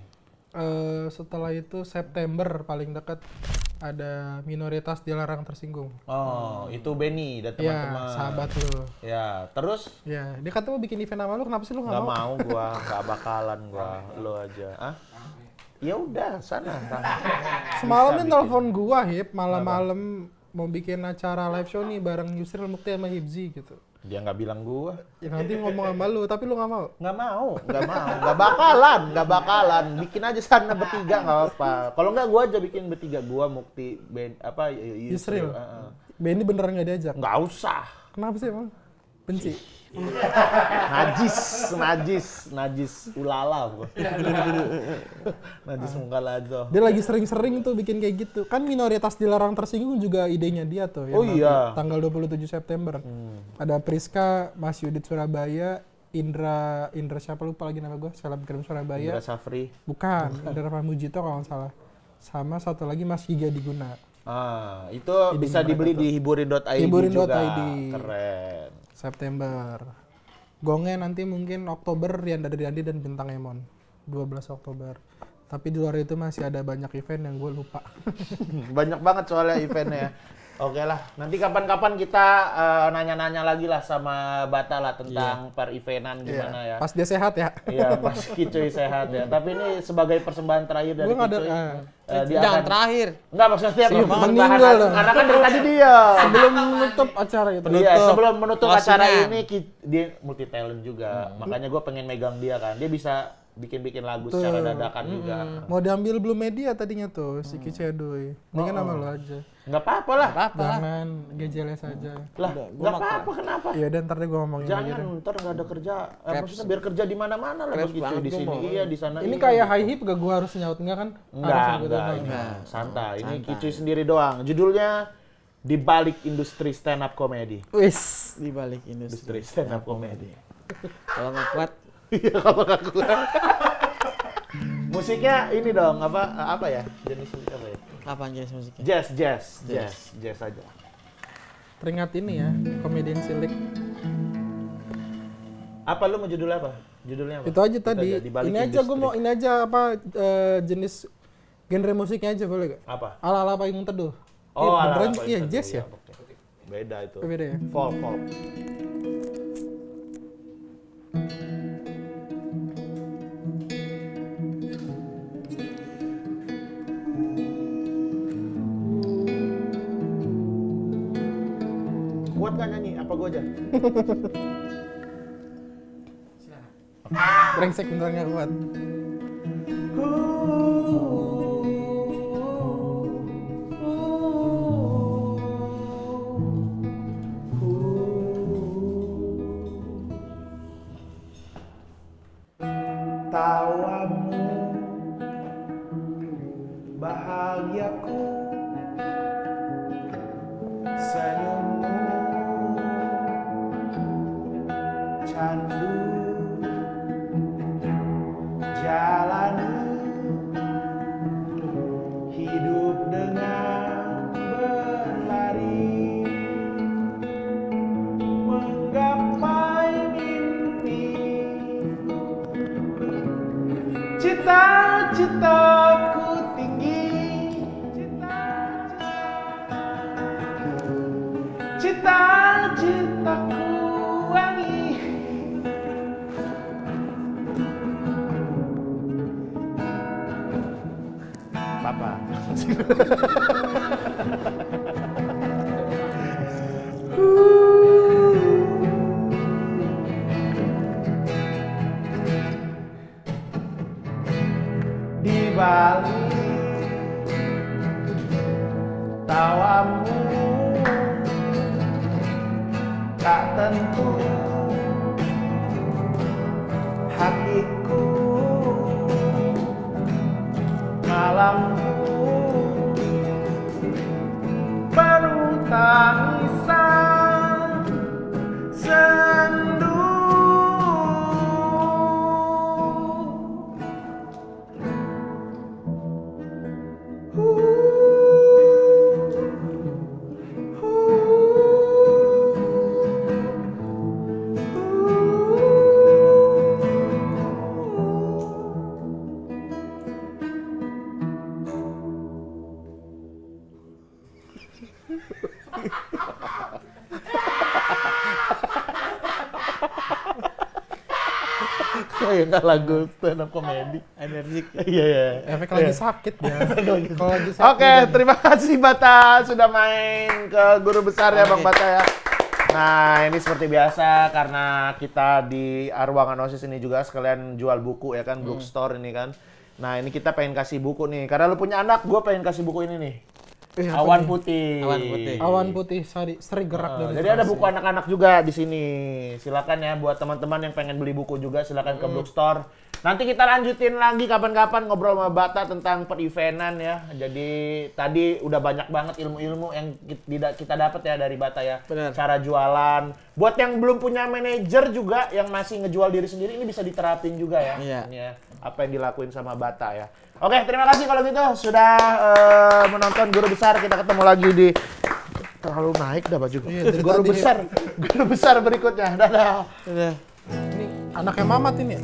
Setelah itu September paling dekat ada minoritas dilarang tersinggung. Oh, itu Benny dan Ya, teman-teman. sahabat lu. Ya, terus Ya, dia kata mau bikin event sama lu, kenapa sih lu nggak nggak mau? mau gua, nggak bakalan gua, lo aja. Ah? Ya udah, sana. Semalam dia telepon gua, Hip, malam-malam mau bikin acara live show nih bareng Yusril Mukti sama Hibzi gitu. Dia nggak bilang gua. Ya nanti ngomong sama lu, tapi lu nggak mau. Nggak bakalan. Bikin aja sana bertiga nggak apa. Kalau nggak gua aja bikin bertiga, gua Mukti, Yusril. Heeh. Benny beneran nggak diajak? Nggak usah. Kenapa sih emang? Benci? Najis ulala gua. Najis Mungkalazo. Dia lagi sering-sering tuh bikin kayak gitu. Kan minoritas dilarang tersinggung juga idenya dia tuh. Oh iya. Tanggal 27 September. Ada Priska, Mas Yudit Surabaya, Indra siapa lupa lagi nama gue, selebgram Surabaya. Indra Safri. Bukan, Indra Pramujito kalau nggak salah. Sama satu lagi Mas Giga Diguna. Itu bisa dibeli di hiburin.id juga. Keren. September. Gongnya nanti mungkin Oktober, Rian Riyandi dan Bintang Emon. 12 Oktober. Tapi di luar itu masih ada banyak event yang gue lupa. Banyak banget soalnya eventnya. Oke lah, nanti kapan-kapan kita nanya-nanya lagi lah sama Bata lah tentang per eventan gimana ya. Pas dia sehat ya. Iya, pas Kicuy sehat ya. Tapi ini sebagai persembahan terakhir dari Kicuy. Jangan terakhir. Enggak, maksudnya meninggal dong. karena kan dari tadi dia. Sebelum menutup acara itu. Iya, sebelum menutup acara Closingan. ini dia multi talent juga. Makanya gue pengen megang dia kan. Dia bisa bikin lagu secara dadakan juga. Mau diambil Blue Media tadinya tuh si Kicedoy. Mendingan nama lu aja. Nggak apa-apa lah. Jangan GJLS aja. Lah, nggak apa-apa kenapa? Iya, dan ntar deh gue ngomongin lagi Jangan, deh. ntar nggak ada kerja. Maksudnya biar kerja di mana-mana lah begitu di sini. Iya, di sana. Ini iya. kayak high hip gak gue harus nyaut enggak kan? Enggak. Santai. Ini Kicuy sendiri doang. Judulnya Di Balik Industri Stand Up Comedy. Wis. Di balik industri. Stand Up Comedy. Kalau nggak kuat, Iya, kalau nggak kuat. Musiknya ini dong, apa ya? Jenis musik apa ya? apa jenis musiknya? Jazz aja. Teringat ini ya, komedian cilik. Apa lu mau judul apa? Judulnya apa? Itu aja tadi. Di Balik Ini aja gue mau jenis genre musiknya aja boleh gak? Apa? Ala-ala payung teduh. Oh, beneran ala-ala iya itu, jazz ya? oke. Beda itu. Oh, beda ya? Folk. Kuat nggak nyanyi? Apa gua aja? Brengsek beneran gak kuat. Tawamu bahagiaku, senyummu candu, jalani hidup dengan berlari, menggapai mimpi, cita-citaku tinggi, cita-citaku wangi. Papa. Di balik tawamu tak tentu hatiku, malamku penuh tangisan sendu. Kayak nggak lagu stand up comedy. Energik. Iya. Efek lagi sakit ya. Kalau lagi sakit. Oke, terima kasih Bata sudah main ke Guru Besar ya Bang Bata ya. Nah, ini seperti biasa karena kita di ruangan OSIS ini juga sekalian jual buku ya kan, bookstore ini kan. Nah, ini kita pengen kasih buku nih. Karena lu punya anak, gue pengen kasih buku ini nih. Apa Awan nih? Putih. Awan Putih. Awan Putih, Seri Gerak dan Jadi ada buku anak-anak juga di sini. Silakan ya buat teman-teman yang pengen beli buku juga silakan ke Bookstore. Nanti kita lanjutin lagi kapan-kapan ngobrol sama Bata tentang per-eventan ya. Jadi tadi udah banyak banget ilmu-ilmu yang kita dapat ya dari Bata ya. Benar. Cara jualan. Buat yang belum punya manajer juga yang masih ngejual diri sendiri ini bisa diterapin juga ya. Iya. Ini ya, apa yang dilakuin sama Bata ya. Oke, terima kasih kalau gitu sudah menonton Guru Besar. Kita ketemu lagi di terlalu naik dah baju. Iya, dari Guru tadi. besar berikutnya. Dadah. Udah. Ini anaknya Mamat ini ya?